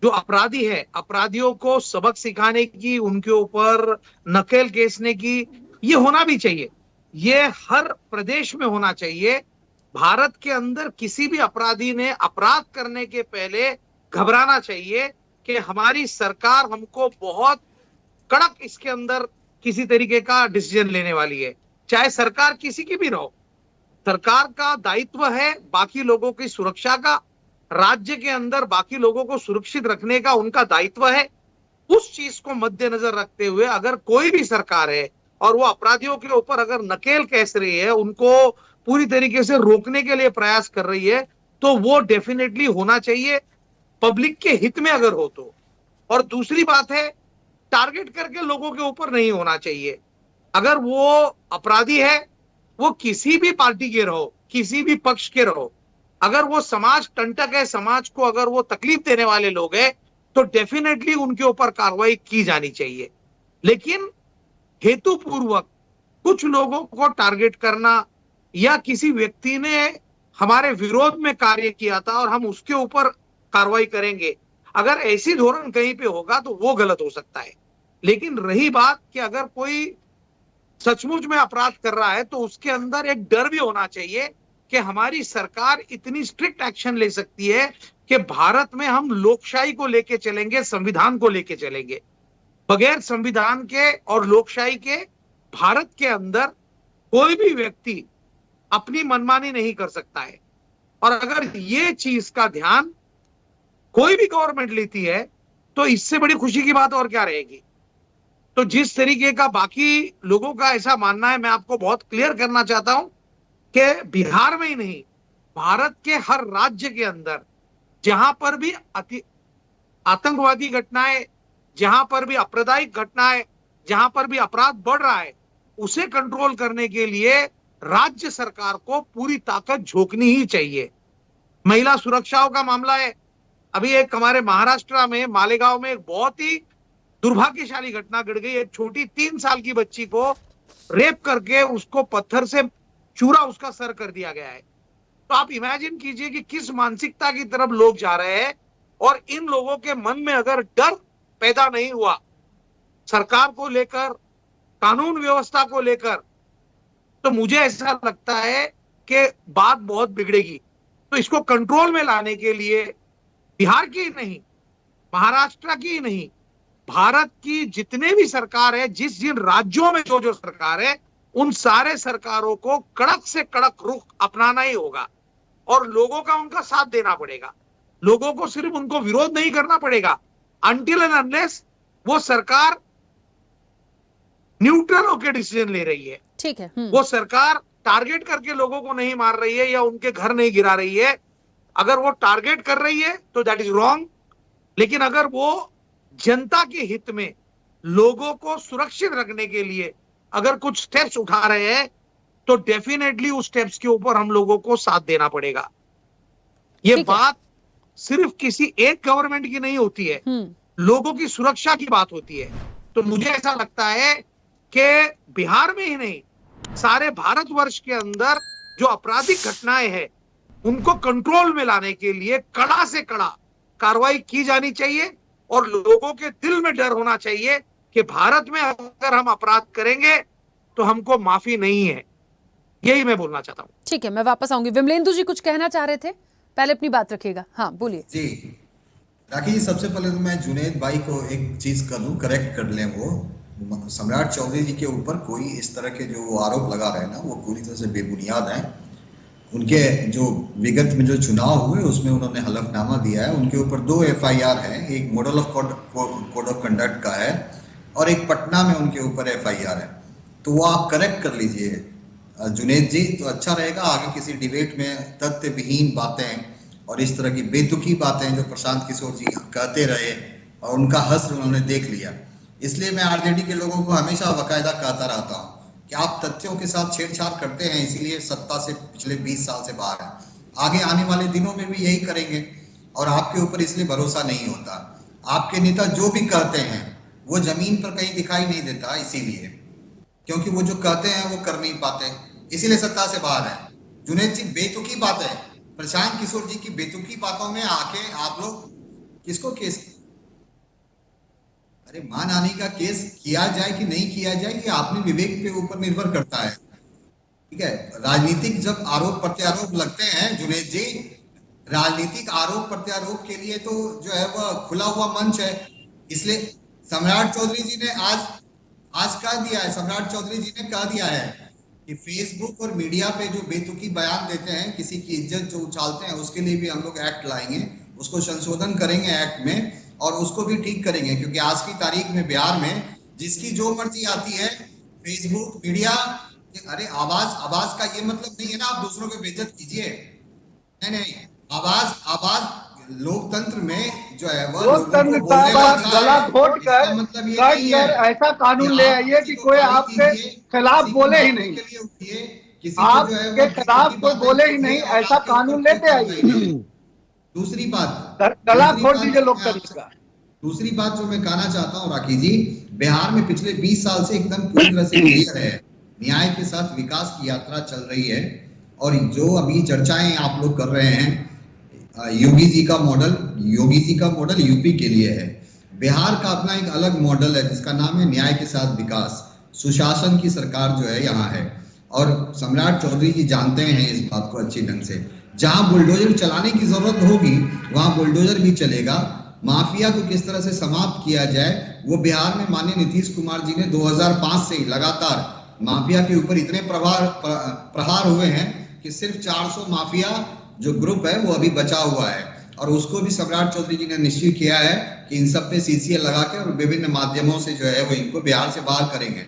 जो अपराधी है, अपराधियों को सबक सिखाने की, उनके ऊपर नकेल कसने की, ये होना भी चाहिए। ये हर प्रदेश में होना चाहिए। भारत के अंदर किसी भी अपराधी ने अपराध करने के पहले घबराना चाहिए कि हमारी सरकार हमको बहुत कड़क इसके अंदर किसी तरीके का डिसीजन लेने वाली है। चाहे सरकार किसी की भी रहो, सरकार का दायित्व है बाकी लोगों की सुरक्षा का, राज्य के अंदर बाकी लोगों को सुरक्षित रखने का उनका दायित्व है। उस चीज को मद्देनजर रखते हुए अगर कोई भी सरकार है और वो अपराधियों के ऊपर अगर नकेल कस रही है, उनको पूरी तरीके से रोकने के लिए प्रयास कर रही है, तो वो डेफिनेटली होना चाहिए, पब्लिक के हित में अगर हो तो। और दूसरी बात है, टारगेट करके लोगों के ऊपर नहीं होना चाहिए। अगर वो अपराधी है, वो किसी भी पार्टी के रहो, किसी भी पक्ष के रहो, अगर वो समाज कंटक है, समाज को अगर वो तकलीफ देने वाले लोग हैं, तो डेफिनेटली उनके ऊपर कार्रवाई की जानी चाहिए। लेकिन हेतुपूर्वक कुछ लोगों को टारगेट करना या किसी व्यक्ति ने हमारे विरोध में कार्य किया था और हम उसके ऊपर कार्रवाई करेंगे, अगर ऐसी धोरण कहीं पे होगा तो वो गलत हो सकता है। लेकिन रही बात कि अगर कोई सचमुच में अपराध कर रहा है तो उसके अंदर एक डर भी होना चाहिए कि हमारी सरकार इतनी स्ट्रिक्ट एक्शन ले सकती है कि भारत में हम लोकशाही को लेके चलेंगे, संविधान को लेके चलेंगे। बगैर संविधान के और लोकशाही के भारत के अंदर कोई भी व्यक्ति अपनी मनमानी नहीं कर सकता है। और अगर ये चीज का ध्यान कोई भी गवर्नमेंट लेती है तो इससे बड़ी खुशी की बात और क्या रहेगी। तो जिस तरीके का बाकी लोगों का ऐसा मानना है, मैं आपको बहुत क्लियर करना चाहता हूं कि बिहार में ही नहीं, भारत के हर राज्य के अंदर जहां पर भी आतंकवादी घटनाएं, जहां पर भी अप्रदायिक घटनाएं, जहां पर भी अपराध बढ़ रहा है, उसे कंट्रोल करने के लिए राज्य सरकार को पूरी ताकत झोंकनी ही चाहिए। महिला सुरक्षाओं का मामला है, अभी एक हमारे महाराष्ट्र में मालेगांव में एक बहुत ही दुर्भाग्यशाली घटना घट गई। एक छोटी 3 साल की बच्ची को रेप करके उसको पत्थर से चूरा उसका सर कर दिया गया है। तो आप इमेजिन कीजिए कि किस मानसिकता की तरफ लोग जा रहे हैं। और इन लोगों के मन में अगर डर पैदा नहीं हुआ सरकार को लेकर, कानून व्यवस्था को लेकर, तो मुझे ऐसा लगता है कि बात बहुत बिगड़ेगी। तो इसको कंट्रोल में लाने के लिए बिहार की ही नहीं, महाराष्ट्र की ही नहीं, भारत की जितने भी सरकार है, जिन राज्यों में जो सरकार है, उन सारे सरकारों को कड़क से कड़क रुख अपनाना ही होगा और लोगों का उनका साथ देना पड़ेगा। लोगों को सिर्फ उनको विरोध नहीं करना पड़ेगा, अनटिल एंड अनलेस वो सरकार न्यूट्रल होकर डिसीजन ले रही है। ठीक है। वो सरकार टारगेट करके लोगों को नहीं मार रही है या उनके घर नहीं गिरा रही है। अगर वो टारगेट कर रही है तो दैट इज रॉन्ग। लेकिन अगर वो जनता के हित में लोगों को सुरक्षित रखने के लिए अगर कुछ स्टेप्स उठा रहे हैं तो डेफिनेटली उस स्टेप्स के ऊपर हम लोगों को साथ देना पड़ेगा। ये बात सिर्फ किसी एक गवर्नमेंट की नहीं होती है, लोगों की सुरक्षा की बात होती है। तो मुझे ऐसा लगता है कि बिहार में ही नहीं, सारे भारतवर्ष के अंदर जो आपराधिक घटनाएं हैं उनको कंट्रोल में लाने के लिए कड़ा से कड़ा कार्रवाई की जानी चाहिए और लोगों के दिल में डर होना चाहिए कि भारत में अगर हम अपराध करेंगे तो हमको माफी नहीं है। यही मैं बोलना चाहता हूँ। ठीक है, मैं वापस आऊंगी। विमलेंदु जी कुछ कहना चाह रहे थे, पहले अपनी बात रखिएगा। हाँ बोलिए जी। राखी जी, सबसे पहले तो मैं जुनेद भाई को एक चीज कर दूं, करेक्ट कर लें। वो सम्राट चौधरी जी के ऊपर कोई इस तरह के जो आरोप लगा रहे हैं ना, वो पूरी तरह से बेबुनियाद हैं। उनके जो विगत में जो चुनाव हुए उसमें उन्होंने हलफनामा दिया है, उनके ऊपर 2 FIR है, एक model of code of conduct का है और एक पटना में उनके ऊपर FIR है। तो वो आप करेक्ट कर लीजिए जुनेद जी, तो अच्छा रहेगा। आगे किसी डिबेट में तथ्य विहीन बातें और इस तरह की बेतुकी बातें जो प्रशांत किशोर जी कहते रहे और उनका हश्र उन्होंने देख लिया। इसलिए मैं RJD के लोगों को हमेशा बाकायदा कहता रहता हूँ कि आप तथ्यों के साथ छेड़छाड़ करते हैं, इसीलिए सत्ता से पिछले 20 साल से बाहर हैं। आगे आने वाले दिनों में भी यही करेंगे और आपके ऊपर इसलिए भरोसा नहीं होता। आपके नेता जो भी कहते हैं वो जमीन पर कहीं दिखाई नहीं देता, इसीलिए, क्योंकि वो जो कहते हैं वो कर नहीं पाते, इसीलिए सत्ता से बाहर है। जुनैद जी, बेतुकी बात है, प्रशांत किशोर जी की बेतुकी बातों में आके आप लोग किसको केस, अरे मान आने का केस किया जाए कि नहीं किया जाए ये अपने विवेक के ऊपर निर्भर करता है, ठीक है। राजनीतिक जब आरोप प्रत्यारोप लगते हैं जुनैद जी, राजनीतिक आरोप प्रत्यारोप के लिए तो जो है वह खुला हुआ मंच है। इसलिए सम्राट चौधरी जी ने आज कह दिया है, सम्राट चौधरी जी ने कह दिया है कि फेसबुक और मीडिया पे जो बेतुकी बयान देते हैं, किसी की इज्जत जो उछालते हैं, उसके लिए भी हम लोग एक्ट लाएंगे, उसको संशोधन करेंगे एक्ट में और उसको भी ठीक करेंगे। क्योंकि आज की तारीख में बिहार में जिसकी जो मर्जी आती है, फेसबुक मीडिया, अरे आवाज का ये मतलब नहीं है ना आप दूसरों को बेइज्जत कीजिए, नहीं, आवाज लोकतंत्र में जो है वो लोकतंत्र गला घोट कर मतलब ऐसा कानून ले आइए कि कोई आपके खिलाफ बोले ही नहीं, आपके खिलाफ कोई बोले ही नहीं, ऐसा कानून लेते आइए। दूसरी बात, गला घोट दीजिए लोकतंत्र का। दूसरी बात जो मैं कहना चाहता हूँ राखी जी, बिहार में पिछले 20 साल से एकदम पूरी तरह से क्लियर है, न्याय के साथ विकास की यात्रा चल रही है। और जो अभी चर्चाएं आप लोग कर रहे हैं, योगी जी का मॉडल यूपी के लिए है। बिहार का अपना एक अलग मॉडल है जिसका नाम है न्याय के साथ विकास, सुशासन की सरकार जो है यहाँ है। और सम्राट चौधरी जी जानते हैं इस बात को अच्छी ढंग से, जहां बुलडोजर चलाने की जरूरत होगी वहां बुलडोजर भी चलेगा। माफिया को किस तरह से समाप्त किया जाए, वो बिहार में माननीय नीतीश कुमार जी ने 2005 से लगातार माफिया के ऊपर इतने प्रहार हुए हैं कि सिर्फ 400 माफिया जो ग्रुप है वो अभी बचा हुआ है। और उसको भी सम्राट चौधरी जी ने निश्चित किया है कि इन सब पे सीसीए लगा के और विभिन्न माध्यमों से जो है वो इनको बिहार से बाहर करेंगे।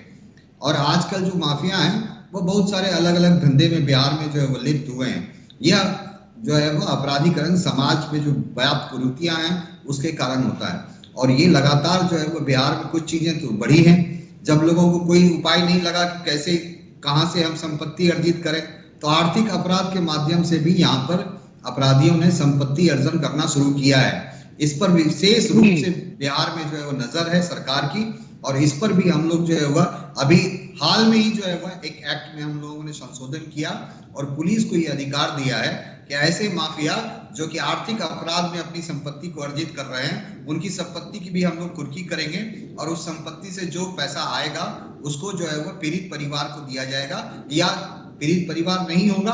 और आजकल जो माफिया हैं वो बहुत सारे अलग अलग धंधे में बिहार में जो है वो लिप्त हुए हैं। यह जो है वो अपराधीकरण समाज में जो व्याप्त कुरीतियां हैं उसके कारण होता है। और ये लगातार जो है वो बिहार में कुछ चीजें तो बढ़ी हैं। जब लोगों को कोई उपाय नहीं लगा कि कैसे कहां से हम संपत्ति अर्जित करें, तो आर्थिक अपराध के माध्यम से भी यहाँ पर अपराधियों ने संपत्ति अर्जन करना शुरू किया है। इस पर विशेष रूप से बिहार में जो है वो नजर है सरकार की। और इस पर भी हम लोग जो है वह अभी हाल में ही जो है वह एक एक्ट में हम लोगों ने संशोधन किया और पुलिस को ये अधिकार दिया है कि ऐसे माफिया जो कि आर्थिक अपराध में अपनी संपत्ति को अर्जित कर रहे हैं, उनकी संपत्ति की भी हम लोग कुर्की करेंगे और उस संपत्ति से जो पैसा आएगा उसको जो है वह पीड़ित परिवार को दिया जाएगा, या पीड़ित परिवार नहीं होगा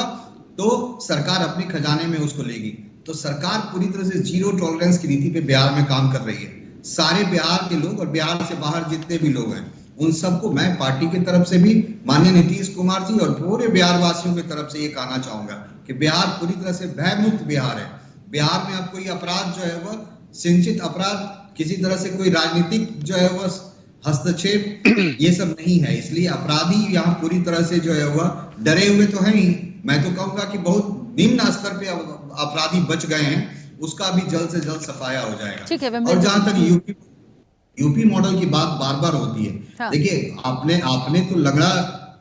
तो सरकार अपने खजाने में उसको लेगी। तो सरकार पूरी तरह से जीरो टॉलरेंस की नीति पे बिहार में काम कर रही है। सारे बिहार के लोग और बिहार से बाहर जितने भी लोग हैं उन सबको मैं पार्टी की तरफ से भी, माननीय नीतीश कुमार जी और पूरे बिहार वासियों की तरफ से ये कहना चाहूंगा कि बिहार पूरी तरह से भय मुक्त बिहार है। बिहार में अब कोई अपराध जो है वह सिंचित अपराध, किसी तरह से कोई राजनीतिक जो है वह हस्तक्षेप, ये सब नहीं है। इसलिए अपराधी यहाँ पूरी तरह से जो है वह डरे हुए तो है ही, मैं तो कहूंगा कि बहुत निम्न स्तर पे अपराधी बच गए हैं, उसका भी जल्द से जल्द सफाया हो जाएगा। ठीक है। और जहां तक यूपी मॉडल की बात बार बार होती है, हाँ। देखिए आपने तो लगड़ा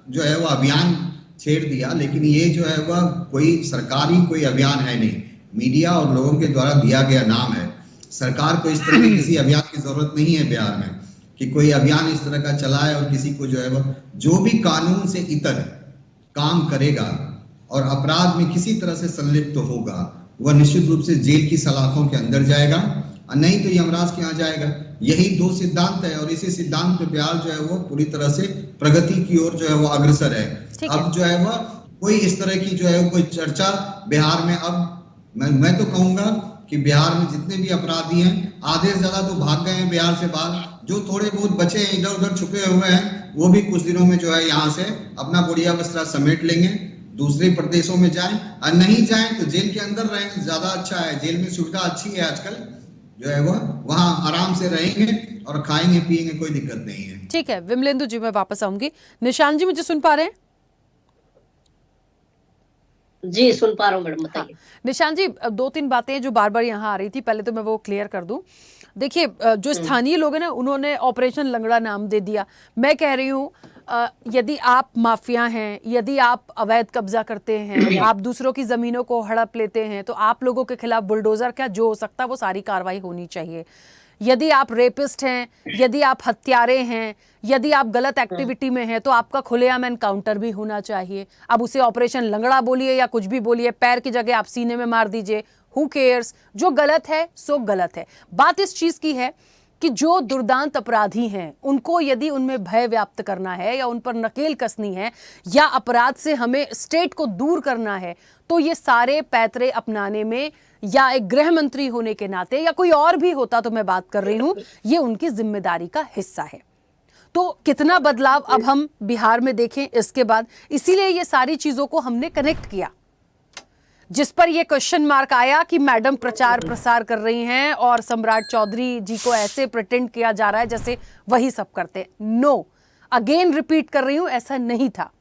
जो है वो अभियान छेड़ दिया, लेकिन ये जो है वह कोई सरकारी कोई अभियान है नहीं, मीडिया और लोगों के द्वारा दिया गया नाम है। सरकार को इस तरह के किसी अभियान की जरूरत नहीं है बिहार में कि कोई अभियान इस तरह का चलाए और किसी को जो है वह, जो भी कानून से इतर काम करेगा और अपराध में किसी तरह से संलिप्त होगा वह निश्चित रूप से जेल की सलाखों के अंदर जाएगा और नहीं तो यमराज के यहाँ जाएगा। यही दो सिद्धांत है और इसी सिद्धांत पे बिहार जो है वो पूरी तरह से प्रगति की ओर जो है वो अग्रसर है। अब जो है वह कोई इस तरह की जो है कोई चर्चा बिहार में, अब मैं तो कहूंगा कि बिहार में जितने भी अपराधी हैं आधे से ज्यादा तो भाग गए हैं बिहार से बाहर, जो थोड़े बहुत बचे हैं इधर उधर छुपे हुए हैं वो भी कुछ दिनों में जो है यहाँ से अपना बुढ़िया बस्तरा समेट लेंगे, दूसरे प्रदेशों में जाएं, और नहीं जाएं तो जेल के अंदर रहें, ज्यादा अच्छा है। जेल में सुविधा अच्छी है आजकल, जो है वो वहां आराम से रहेंगे और खाएंगे पिएंगे, कोई दिक्कत नहीं है। ठीक है विमलेंदु जी, मैं वापस आऊंगी। निशान जी मुझे सुन पा रहे हैं? जी सुन पा रहा हूँ मैडम, बताइए। निशान जी, दो तीन बातें जो बार बार यहाँ आ रही थी, पहले तो मैं वो क्लियर कर दूं। देखिए जो स्थानीय लोग हैं ना, उन्होंने ऑपरेशन लंगड़ा नाम दे दिया। मैं कह रही हूँ यदि आप माफिया हैं, यदि आप अवैध कब्जा करते हैं, आप दूसरों की जमीनों को हड़प लेते हैं, तो आप लोगों के खिलाफ बुलडोजर क्या जो हो सकता है वो सारी कार्रवाई होनी चाहिए। यदि आप रेपिस्ट हैं, यदि आप हत्यारे हैं, यदि आप गलत एक्टिविटी में हैं, तो आपका खुलेआम एनकाउंटर भी होना चाहिए। अब उसे ऑपरेशन लंगड़ा बोलिए या कुछ भी बोलिए, पैर की जगह आप सीने में मार दीजिए, हु केयर्स। जो गलत है सो गलत है। बात इस चीज की है कि जो दुर्दांत अपराधी हैं उनको यदि उनमें भय व्याप्त करना है या उन पर नकेल कसनी है या अपराध से हमें स्टेट को दूर करना है, तो ये सारे पैतरे अपनाने में, या एक गृह मंत्री होने के नाते या कोई और भी होता तो मैं बात कर रही हूं, ये उनकी जिम्मेदारी का हिस्सा है। तो कितना बदलाव अब हम बिहार में देखें इसके बाद, इसीलिए ये सारी चीजों को हमने कनेक्ट किया, जिस पर यह क्वेश्चन मार्क आया कि मैडम प्रचार प्रसार कर रही हैं और सम्राट चौधरी जी को ऐसे प्रिटेंड किया जा रहा है जैसे वही सब करते हैं। नो, अगेन रिपीट कर रही हूं, ऐसा नहीं था।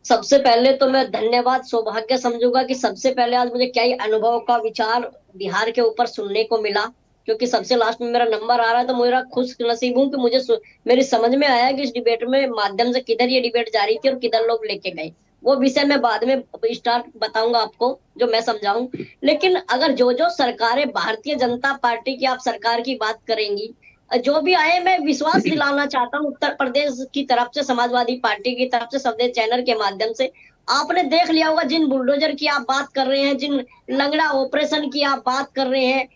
सबसे पहले तो मैं धन्यवाद सौभाग्य समझूंगा कि सबसे पहले आज मुझे क्या ही अनुभव का विचार बिहार के ऊपर सुनने को मिला, क्योंकि सबसे लास्ट में मेरा नंबर आ रहा है तो मेरा खुश नसीब हूं कि मुझे मेरी समझ में आया कि इस डिबेट में माध्यम से किधर ये डिबेट जा रही थी और किधर लोग लेके गए। वो विषय मैं बाद में स्टार्ट बताऊंगा आपको, जो मैं समझाऊं। लेकिन अगर जो सरकारें, भारतीय जनता पार्टी की आप सरकार की बात करेंगी, जो भी आए, मैं विश्वास दिलाना चाहता हूँ उत्तर प्रदेश की तरफ से, समाजवादी पार्टी की तरफ से, स्वदेश चैनल के माध्यम से आपने देख लिया होगा, जिन बुलडोजर की आप बात कर रहे हैं, जिन लंगड़ा ऑपरेशन की आप बात कर रहे हैं,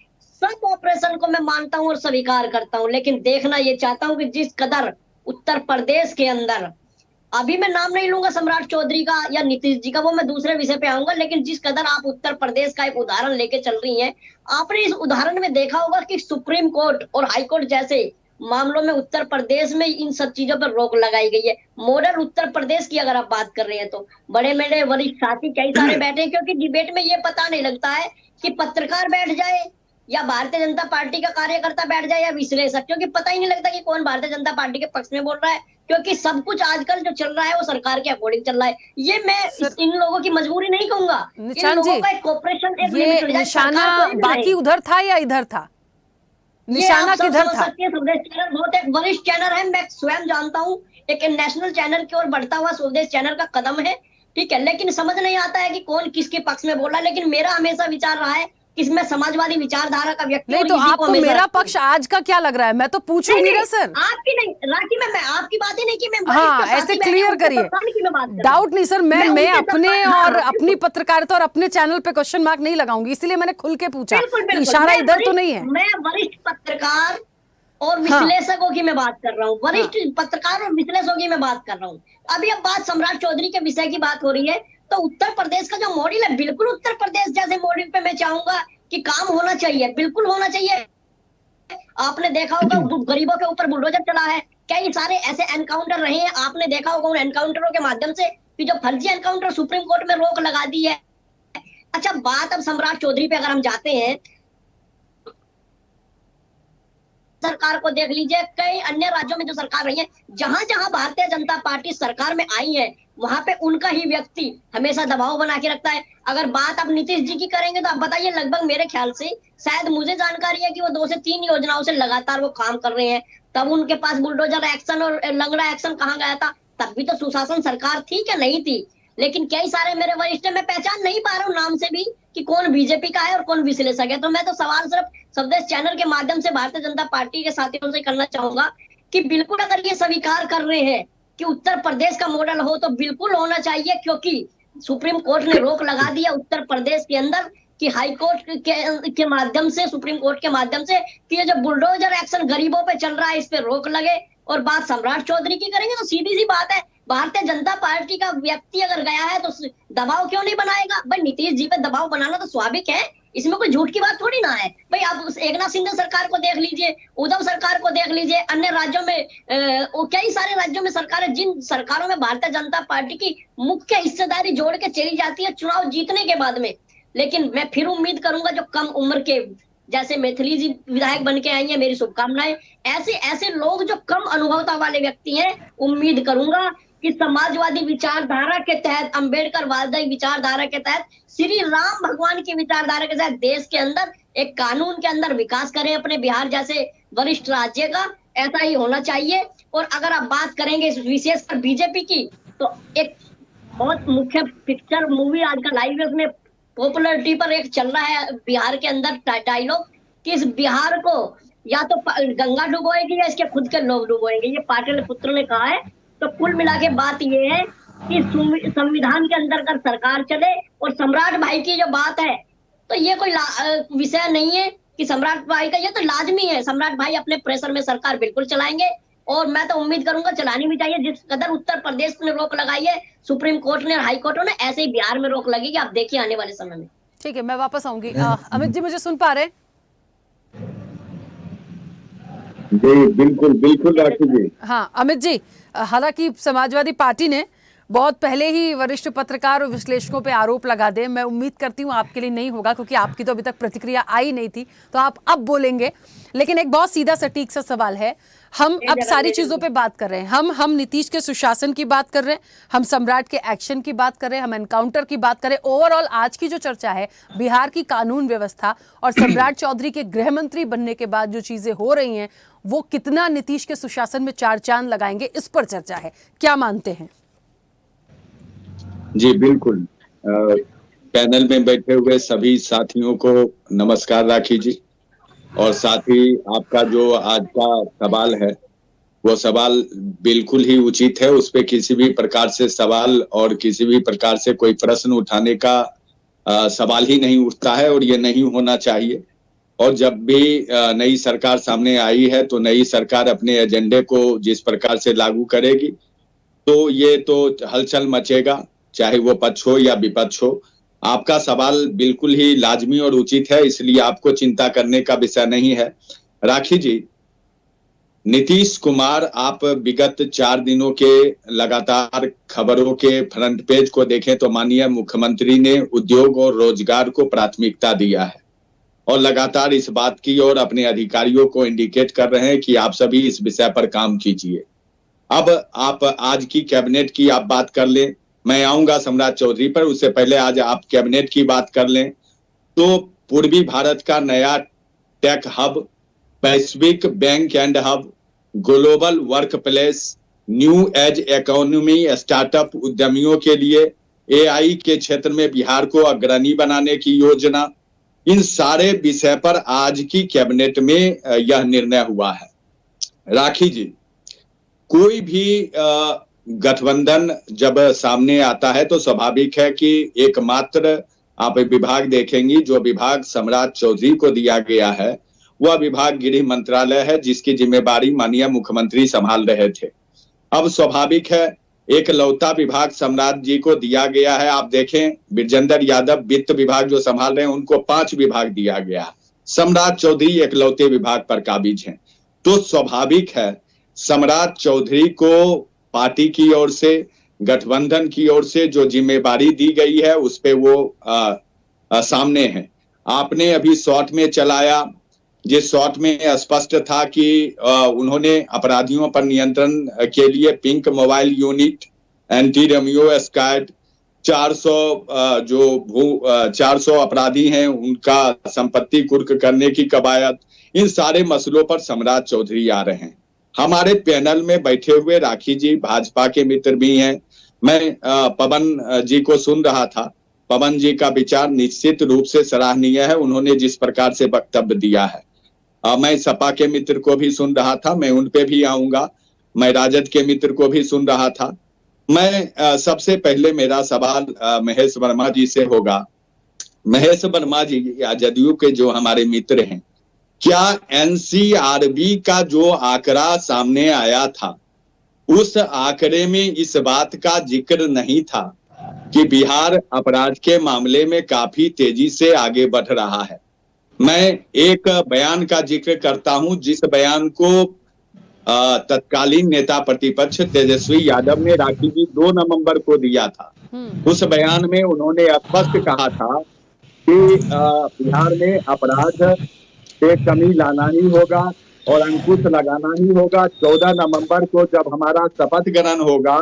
सब ऑपरेशन को मैं मानता हूं और स्वीकार करता हूं। लेकिन देखना ये चाहता हूं कि जिस कदर उत्तर प्रदेश के अंदर, अभी मैं नाम नहीं लूंगा सम्राट चौधरी का या नीतीश जी का, वो मैं दूसरे विषय पे आऊंगा, लेकिन जिस कदर आप उत्तर प्रदेश का एक उदाहरण लेके चल रही हैं, आपने इस उदाहरण में देखा होगा कि सुप्रीम कोर्ट और हाई कोर्ट जैसे मामलों में उत्तर प्रदेश में इन सब चीजों पर रोक लगाई गई है। मॉडल उत्तर प्रदेश की अगर आप बात कर रहे हैं तो बड़े मेरे वरिष्ठ साथी कई सारे बैठे, क्योंकि डिबेट में ये पता नहीं लगता है कि पत्रकार बैठ जाए या भारतीय जनता पार्टी का कार्यकर्ता बैठ जाए या विश्लेषक, क्योंकि पता ही नहीं लगता कि कौन भारतीय जनता पार्टी के पक्ष में बोल रहा है, क्योंकि सब कुछ आजकल जो चल रहा है वो सरकार के अकॉर्डिंग चल रहा है। ये मैं इन लोगों की मजबूरी नहीं कहूंगा, इन लोगों का एक कोऑपरेशन, ये निशाना बाकी उधर था या इधर था? निशाना किधर था? स्वदेश चैनल बहुत एक वरिष्ठ चैनल है, मैं स्वयं जानता हूँ, एक नेशनल चैनल की ओर बढ़ता हुआ स्वदेश चैनल का कदम है, ठीक है। लेकिन समझ नहीं आता है कि कौन किसके पक्ष में बोल रहा है। लेकिन मेरा हमेशा विचार रहा है कि इसमें समाजवादी विचारधारा का व्यक्ति नहीं, तो आपको मेरा पक्ष आज का क्या लग रहा है? मैं तो पूछूंगी ना सर। आपकी नहीं राखी, मैं आपकी बात ही नहीं की, मैं हाँ ऐसे क्लियर करिए, डाउट नहीं सर। मैं अपने और अपनी पत्रकारिता और अपने चैनल पे क्वेश्चन मार्क नहीं लगाऊंगी, इसलिए मैंने खुल के पूछा, इशारा इधर तो नहीं है। मैं वरिष्ठ पत्रकार और विश्लेषकों की मैं बात कर रहा हूँ, वरिष्ठ पत्रकार और विश्लेषकों की मैं बात कर रहा हूँ। अभी अब बात सम्राट चौधरी के विषय की बात हो रही है, तो उत्तर प्रदेश का जो मॉडल है, बिल्कुल उत्तर प्रदेश जैसे मॉडल पे मैं चाहूंगा कि काम होना चाहिए, बिल्कुल होना चाहिए। आपने देखा होगा गरीबों के ऊपर बुलडोजर चला है, कई सारे ऐसे एनकाउंटर रहे हैं, आपने देखा होगा उन एनकाउंटरों के माध्यम से कि जो फर्जी एनकाउंटर सुप्रीम कोर्ट में रोक लगा दी है। अच्छा, बात अब सम्राट चौधरी पे अगर हम जाते हैं, सरकार को देख लीजिए, कई अन्य राज्यों में जो सरकार रही है, जहां जहां भारतीय जनता पार्टी सरकार में आई है, वहां पे उनका ही व्यक्ति हमेशा दबाव बना के रखता है। अगर बात आप नीतीश जी की करेंगे तो आप बताइए, लगभग मेरे ख्याल से, शायद मुझे जानकारी है कि वो 2 से 3 योजनाओं से लगातार वो काम कर रहे हैं। तब उनके पास बुलडोजर एक्शन और लंगड़ा एक्शन कहाँ गया था? तब भी तो सुशासन सरकार थी क्या? नहीं थी। लेकिन कई सारे मेरे वरिष्ठ, मैं पहचान नहीं पा रहा हूँ नाम से भी कि कौन बीजेपी का है और कौन विश्लेषक है। तो मैं तो सवाल सिर्फ स्वदेश चैनल के माध्यम से भारतीय जनता पार्टी के साथियों से करना चाहूंगा कि बिल्कुल अगर ये स्वीकार कर रहे हैं कि उत्तर प्रदेश का मॉडल हो तो बिल्कुल होना चाहिए, क्योंकि सुप्रीम कोर्ट ने रोक लगा दिया उत्तर प्रदेश के अंदर कि हाई कोर्ट के माध्यम से, सुप्रीम कोर्ट के माध्यम से, कि ये जो बुलडोजर एक्शन गरीबों पे चल रहा है इस पे रोक लगे। और बात सम्राट चौधरी की करेंगे तो सीधी सी बात है, भारतीय जनता पार्टी का व्यक्ति अगर गया है तो दबाव क्यों नहीं बनाएगा? भाई नीतीश जी पे दबाव बनाना तो स्वाभाविक है, इसमें कोई झूठ की बात थोड़ी ना है। भाई आप एकनाथ शिंदे सरकार को देख लीजिए, उद्धव सरकार को देख लीजिए, अन्य राज्यों में कई सारे राज्यों में सरकारें, जिन सरकारों में भारतीय जनता पार्टी की मुख्य हिस्सेदारी जोड़ के चली जाती है चुनाव जीतने के बाद में। लेकिन मैं फिर उम्मीद करूंगा जो कम उम्र के, जैसे मैथिली जी विधायक बन के आई है, मेरी शुभकामनाएं, ऐसे लोग जो कम अनुभवता वाले व्यक्ति हैं, उम्मीद करूंगा कि समाजवादी विचारधारा के तहत, अंबेडकर वादी विचारधारा के तहत, श्री राम भगवान की विचारधारा के तहत देश के अंदर एक कानून के अंदर विकास करें अपने बिहार जैसे वरिष्ठ राज्य का, ऐसा ही होना चाहिए। और अगर आप बात करेंगे विशेषकर बीजेपी की, तो एक बहुत मुख्य पिक्चर मूवी आजकल आई है, उसमें पॉपुलरिटी पर एक चल रहा है बिहार के अंदर डायलॉग कि इस बिहार को या तो गंगा डुबोएगी या इसके खुद के लोग डुबोएंगे, ये पाटिल पुत्र ने कहा है। तो कुल मिला के बात ये है कि संविधान के अंदर अगर सरकार चले, और सम्राट भाई की जो बात है, तो ये कोई विषय नहीं है कि सम्राट भाई का, ये तो लाजमी है, सम्राट भाई अपने प्रेशर में सरकार बिल्कुल चलाएंगे। और मैं तो उम्मीद करूंगा चलानी भी चाहिए। जिस कदर उत्तर प्रदेश ने रोक लगाई है सुप्रीम कोर्ट ने, हाई कोर्ट ने, ऐसे ही बिहार में रोक लगेगी, आप देखिए आने वाले समय में। ठीक है, मैं वापस आऊंगी। अमित जी, मुझे सुन पा रहे हैं? जी बिल्कुल बिल्कुल राखी जी। हाँ अमित जी, हालांकि समाजवादी पार्टी ने बहुत पहले ही वरिष्ठ पत्रकार और विश्लेषकों पे आरोप लगा दे, मैं उम्मीद करती हूँ आपके लिए नहीं होगा, क्योंकि आपकी तो अभी तक प्रतिक्रिया आई नहीं थी, तो आप अब बोलेंगे। लेकिन एक बहुत सीधा सटीक सा सवाल है, हम अब सारी चीजों पे बात कर रहे हैं, हम नीतीश के सुशासन की बात कर रहे हैं, हम सम्राट के एक्शन की बात कर रहे हैं, हम एनकाउंटर की बात कर रहे हैं। ओवरऑल आज की जो चर्चा है बिहार की कानून व्यवस्था और सम्राट चौधरी के गृह मंत्री बनने के बाद जो चीजें हो रही हैं, वो कितना नीतीश के सुशासन में चार चांद लगाएंगे, इस पर चर्चा है। क्या मानते हैं? जी बिल्कुल, पैनल में बैठे हुए सभी साथियों को नमस्कार राखी जी, और साथ ही आपका जो आज का सवाल है वो सवाल बिल्कुल ही उचित है। उस पे किसी भी प्रकार से सवाल और किसी भी प्रकार से कोई प्रश्न उठाने का सवाल ही नहीं उठता है, और ये नहीं होना चाहिए। और जब भी नई सरकार सामने आई है तो नई सरकार अपने एजेंडे को जिस प्रकार से लागू करेगी, तो ये तो हलचल मचेगा, चाहे वो पक्ष हो या विपक्ष हो। आपका सवाल बिल्कुल ही लाजमी और उचित है, इसलिए आपको चिंता करने का विषय नहीं है। राखी जी, नीतीश कुमार, आप विगत 4 दिनों के लगातार खबरों के फ्रंट पेज को देखें तो माननीय मुख्यमंत्री ने उद्योग और रोजगार को प्राथमिकता दिया है, और लगातार इस बात की और अपने अधिकारियों को इंडिकेट कर रहे हैं कि आप सभी इस विषय पर काम कीजिए। अब आप आज की कैबिनेट की आप बात कर लें, मैं आऊंगा सम्राट चौधरी पर, उससे पहले आज आप कैबिनेट की बात कर लें तो पूर्वी भारत का नया टेक हब, वैश्विक bank and hub, global work place, new age economy, startup उद्यमियों के लिए एआई के क्षेत्र में बिहार को अग्रणी बनाने की योजना, इन सारे विषय पर आज की कैबिनेट में यह निर्णय हुआ है। राखी जी, कोई भी गठबंधन जब सामने आता है तो स्वाभाविक है कि एकमात्र आप विभाग देखेंगी, जो विभाग सम्राट चौधरी को दिया गया है वह विभाग गृह मंत्रालय है, जिसकी जिम्मेदारी माननीय मुख्यमंत्री संभाल रहे थे। अब स्वाभाविक है एक लौता विभाग सम्राट जी को दिया गया है। आप देखें बिरजेंद्र यादव वित्त विभाग जो संभाल रहे हैं, उनको 5 विभाग दिया गया, सम्राट चौधरी एक लौते विभाग पर काबिज हैं। तो स्वाभाविक है सम्राट चौधरी को पार्टी की ओर से, गठबंधन की ओर से जो जिम्मेदारी दी गई है उस पे वो सामने है। आपने अभी शॉर्ट में चलाया, जिस शॉर्ट में स्पष्ट था कि उन्होंने अपराधियों पर नियंत्रण के लिए pink mobile unit, anti Romeo squad, 400 अपराधी हैं उनका संपत्ति कुर्क करने की कवायद, इन सारे मसलों पर सम्राट चौधरी आ रहे हैं। हमारे पैनल में बैठे हुए राखी जी भाजपा के मित्र भी हैं। मैं पवन जी को सुन रहा था, पवन जी का विचार निश्चित रूप से सराहनीय है, उन्होंने जिस प्रकार से वक्तव्य दिया है। मैं सपा के मित्र को भी सुन रहा था, मैं उन पे भी आऊंगा, मैं राजद के मित्र को भी सुन रहा था। मैं सबसे पहले मेरा सवाल महेश वर्मा जी से होगा। महेश वर्मा जी या जदयू के जो हमारे मित्र हैं, क्या एनसीआरबी का जो आंकड़ा सामने आया था उस आंकड़े में इस बात का जिक्र नहीं था कि बिहार अपराध के मामले में काफी तेजी से आगे बढ़ रहा है? मैं एक बयान का जिक्र करता हूं, जिस बयान को तत्कालीन नेता प्रतिपक्ष तेजस्वी यादव ने राखी जी 2 नवंबर को दिया था। उस बयान में उन्होंने स्पष्ट कहा था कि बिहार में अपराध पे कमी लाना ही होगा और अंकुश लगाना ही होगा। 14 नवंबर को जब हमारा शपथ ग्रहण होगा,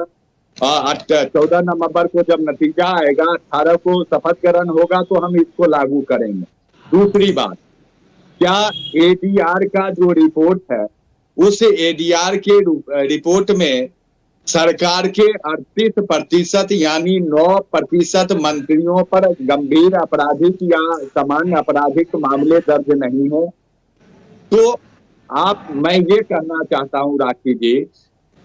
14 नवंबर को जब नतीजा आएगा, 18 को शपथ ग्रहण होगा तो हम इसको लागू करेंगे। दूसरी बात, क्या एडीआर का जो रिपोर्ट है उस एडीआर के रिपोर्ट में सरकार के 38% यानी 9% मंत्रियों पर गंभीर आपराधिक या सामान्य आपराधिक मामले दर्ज नहीं है। तो मैं ये कहना चाहता हूं राखी जी,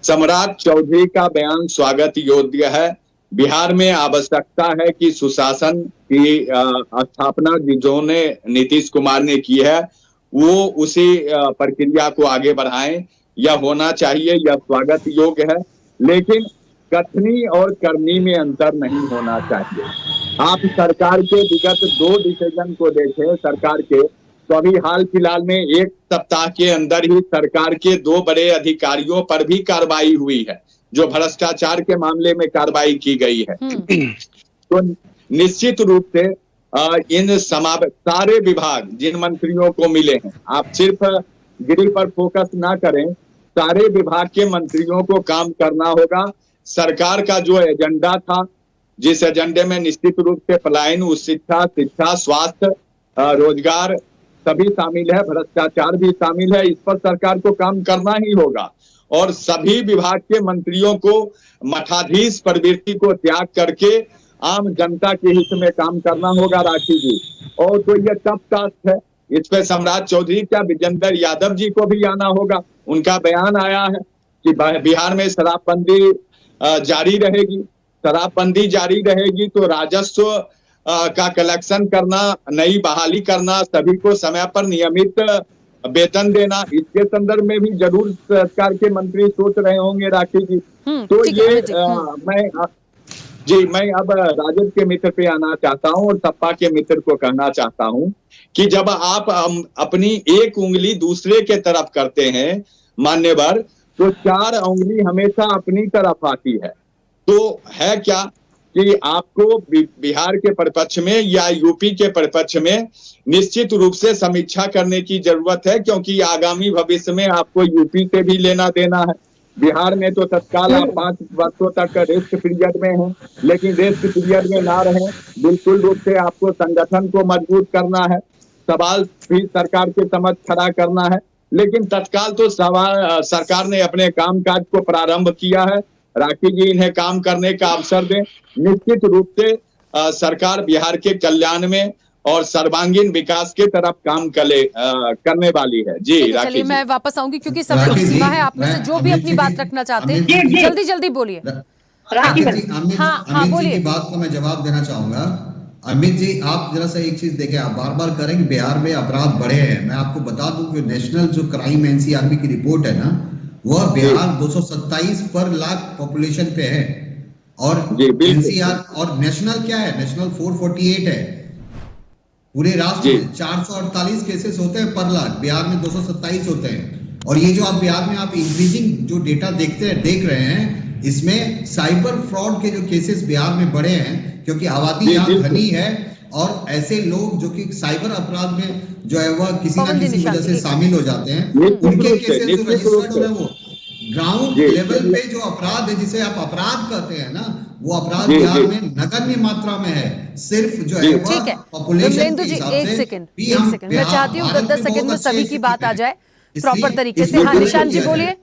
सम्राट चौधरी का बयान स्वागत योग्य है। बिहार में आवश्यकता है कि सुशासन की स्थापना जिन्होंने नीतीश कुमार ने की है वो उसी प्रक्रिया को आगे बढ़ाएं। यह होना चाहिए, यह स्वागत योग्य है, लेकिन कथनी और करनी में अंतर नहीं होना चाहिए। आप सरकार के विगत 2 डिसीजन को देखें सरकार के, तो अभी हाल फिलहाल में 1 सप्ताह के अंदर ही सरकार के 2 बड़े अधिकारियों पर भी कार्रवाई हुई है, जो भ्रष्टाचार के मामले में कार्रवाई की गई है। तो निश्चित रूप से इन सारे विभाग जिन मंत्रियों को मिले हैं, आप सिर्फ गिरी पर फोकस ना करें, सारे विभाग के मंत्रियों को काम करना होगा। सरकार का जो एजेंडा था, जिस एजेंडे में निश्चित रूप से पलायन, उच्च शिक्षा, स्वास्थ्य, रोजगार सभी शामिल है, भ्रष्टाचार भी शामिल है, इस पर सरकार को काम करना ही होगा। और सभी विभाग के मंत्रियों को मठाधीश प्रवृत्ति को त्याग करके आम जनता के हित में काम करना होगा राखी जी। और तो ये टफ टास्क है, इस पे सम्राट चौधरी क्या विजेंद्र यादव जी को भी आना होगा। उनका बयान आया है कि बिहार में शराबबंदी जारी रहेगी, शराबबंदी जारी रहेगी तो राजस्व का कलेक्शन करना, नई बहाली करना, सभी को समय पर नियमित वेतन देना, इसके संदर्भ में भी जरूर सरकार के मंत्री सोच रहे होंगे राखी जी। तो ये मैं अब राजद के मित्र पे आना चाहता हूं और सपा के मित्र को कहना चाहता हूं कि जब आप अपनी एक उंगली दूसरे के तरफ करते हैं मान्यवर, तो 4 उंगली हमेशा अपनी तरफ आती है। तो है क्या कि आपको बिहार के परिप्रेक्ष्य में या यूपी के परिप्रेक्ष्य में निश्चित रूप से समीक्षा करने की जरूरत है, क्योंकि आगामी भविष्य में आपको यूपी से भी लेना देना है। बिहार में तो तत्काल आप 5 वर्षों तक रेस्ट पीरियड में हैं, लेकिन रेस्ट पीरियड में ना रहें, बिल्कुल रूप से आपको संगठन को मजबूत करना है, सवाल भी सरकार के समक्ष खड़ा करना है। लेकिन तत्काल तो सरकार ने अपने कामकाज को प्रारंभ किया है। राखी जी, इन्हें काम करने का अवसर दें। निश्चित रूप से सरकार बिहार के कल्याण में और सर्वांगीण विकास के तरफ काम करने वाली है। जी राखी, चलिए मैं वापस आऊंगी क्योंकि समय की सीमा है। आप में से जो भी अपनी बात रखना चाहते हैं जल्दी जल्दी बोलिए। हाँ बोलिए। बात को मैं जवाब देना चाहूंगा। अमित जी, आप जरा सा एक चीज देखें, आप बार बार करेंगे बिहार में अपराध बढ़े हैं। मैं आपको बता दूं कि नेशनल जो क्राइम एनसीआरबी की रिपोर्ट है ना, वह बिहार 227 पर लाख पॉपुलेशन पे है, और एनसीआर और नेशनल क्या है, नेशनल 448 है। पूरे राष्ट्र में 448 केसेस होते हैं पर लाख, बिहार में 227 होते हैं। और ये जो आप बिहार में आप इंक्रीजिंग जो डेटा देख रहे हैं, इसमें साइबर फ्रॉड के जो केसेस बिहार में बढ़े हैं, क्योंकि आबादी यहाँ घनी है और ऐसे लोग जो कि साइबर अपराध में जो है वह किसी न किसी वजह से शामिल हो जाते हैं, उनके केसेस जो रजिस्टर्ड है वो ग्राउंड लेवल पे जो अपराध है, जिसे आप अपराध कहते हैं ना, वो अपराध बिहार में नगण्य मात्रा में है। सिर्फ जो है वह पॉपुलेशन के हिसाब से। एक सेकंड मैं चाहती हूँ 10 सेकंड में सभी की बात आ जाए प्रॉपर तरीके से। हाँ निशांत जी बोलिए।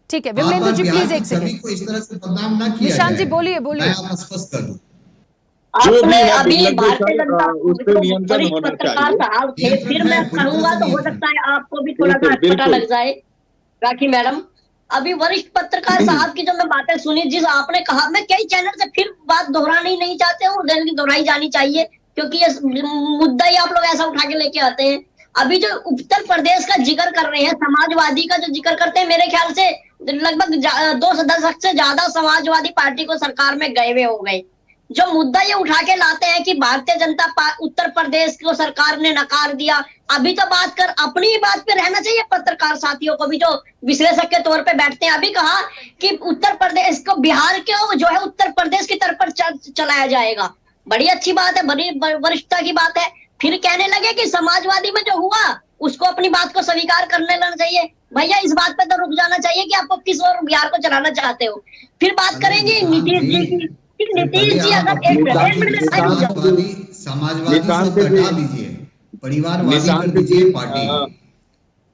ठीक है विमलेंदु जी प्लीज एक सेकंड। को इस तरह से बदनाम ना किया निशांत जी बोलिए मैं आपको स्पष्ट कर दूं। आपने अभी भारतीय जनता वरिष्ठ पत्रकार साहब थे, फिर मैं कहूंगा तो हो सकता है आपको भी थोड़ा सा अटपटा लग जाए राखी मैडम। अभी वरिष्ठ पत्रकार साहब की जो मैं बातें सुनी, जिस आपने कहा, मैं कई चैनल से फिर बात दोहराना ही नहीं चाहते हूँ, दोहराई जानी चाहिए, क्योंकि ये मुद्दा ही आप लोग ऐसा उठा के लेके आते हैं। अभी जो उत्तर प्रदेश का जिक्र कर रहे हैं, समाजवादी का जो जिक्र करते हैं, मेरे ख्याल से लगभग 2 दशक से ज्यादा समाजवादी पार्टी को सरकार में गए हुए हो गए। जो मुद्दा ये उठा के लाते हैं कि भारतीय जनता उत्तर प्रदेश को सरकार ने नकार दिया, अभी तो बात कर अपनी ही बात पे रहना चाहिए पत्रकार साथियों को भी जो विश्लेषक के तौर पे बैठते हैं। अभी कहा कि उत्तर प्रदेश को, बिहार को जो है उत्तर प्रदेश की तरफ पर चलाया जाएगा, बड़ी अच्छी बात है, बड़ी वरिष्ठता की बात है। फिर कहने लगे कि समाजवादी में जो हुआ उसको अपनी बात को स्वीकार करने लेना चाहिए। भैया इस बात पे तो रुक जाना चाहिए कि आपको किस और बिहार को चलाना चाहते हो। फिर बात करेंगे नीतीश जी की। नीतीश जी अगर एक समाजवादी से हटा दीजिए, परिवारवादी कर दीजिए पार्टी।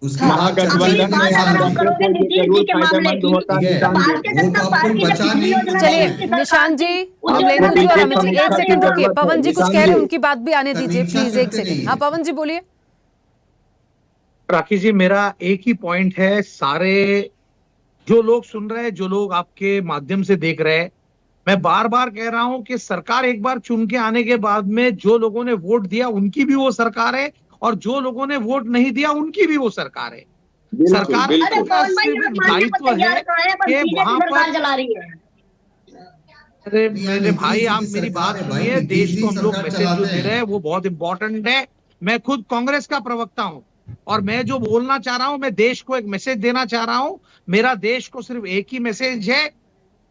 उसके हाँ, बाद अभी चर्चा बात अगर आप करोगे नीतीश जी के मामले की, तो भारतीय वो जनता तो आपको पार्टी ने बचा पिछली नहीं। योजना चलिए देश की सरकार निशांत जी, थी, उस कमलेंद्र योजना जी में और क्या अमित जी, समीक्षा एक से सेकंड रुकिए। पवन जी कुछ कह रहे हैं, निशांत उनकी बात भी आने दीजिए समीक्षा प्लीज, एक करते नहीं सेकंड। है। हाँ पवन जी बोलिए। राखी जी, मेरा एक ही पॉइंट है, सारे जो लोग सुन रहे हैं, जो लोग आपके माध्यम से देख रहे हैं, मैं बार बार कह रहा हूं कि सरकार एक बार चुन के आने के बाद में जो लोगों ने वोट दिया उनकी भी वो सरकार है, और जो लोगों ने वोट नहीं दिया उनकी भी वो सरकार है। सरकार अरे का पवन भाई सिर्फ आप मानने को दायित्व तैयार है कहाँ है, बस कि बीजेपी वहां सरकार पर, चला रही है। अरे मेरे भाई, आप मेरी बात सुनिए। देश को हम लोग सरकार मैसेज जो चलाते दे रहे हैं। हैं वो बहुत इंपॉर्टेंट है। मैं खुद कांग्रेस का प्रवक्ता हूं, और मैं जो बोलना चाह रहा हूं, मैं देश को एक मैसेज देना चाह रहा हूं। मेरा देश को सिर्फ एक ही मैसेज है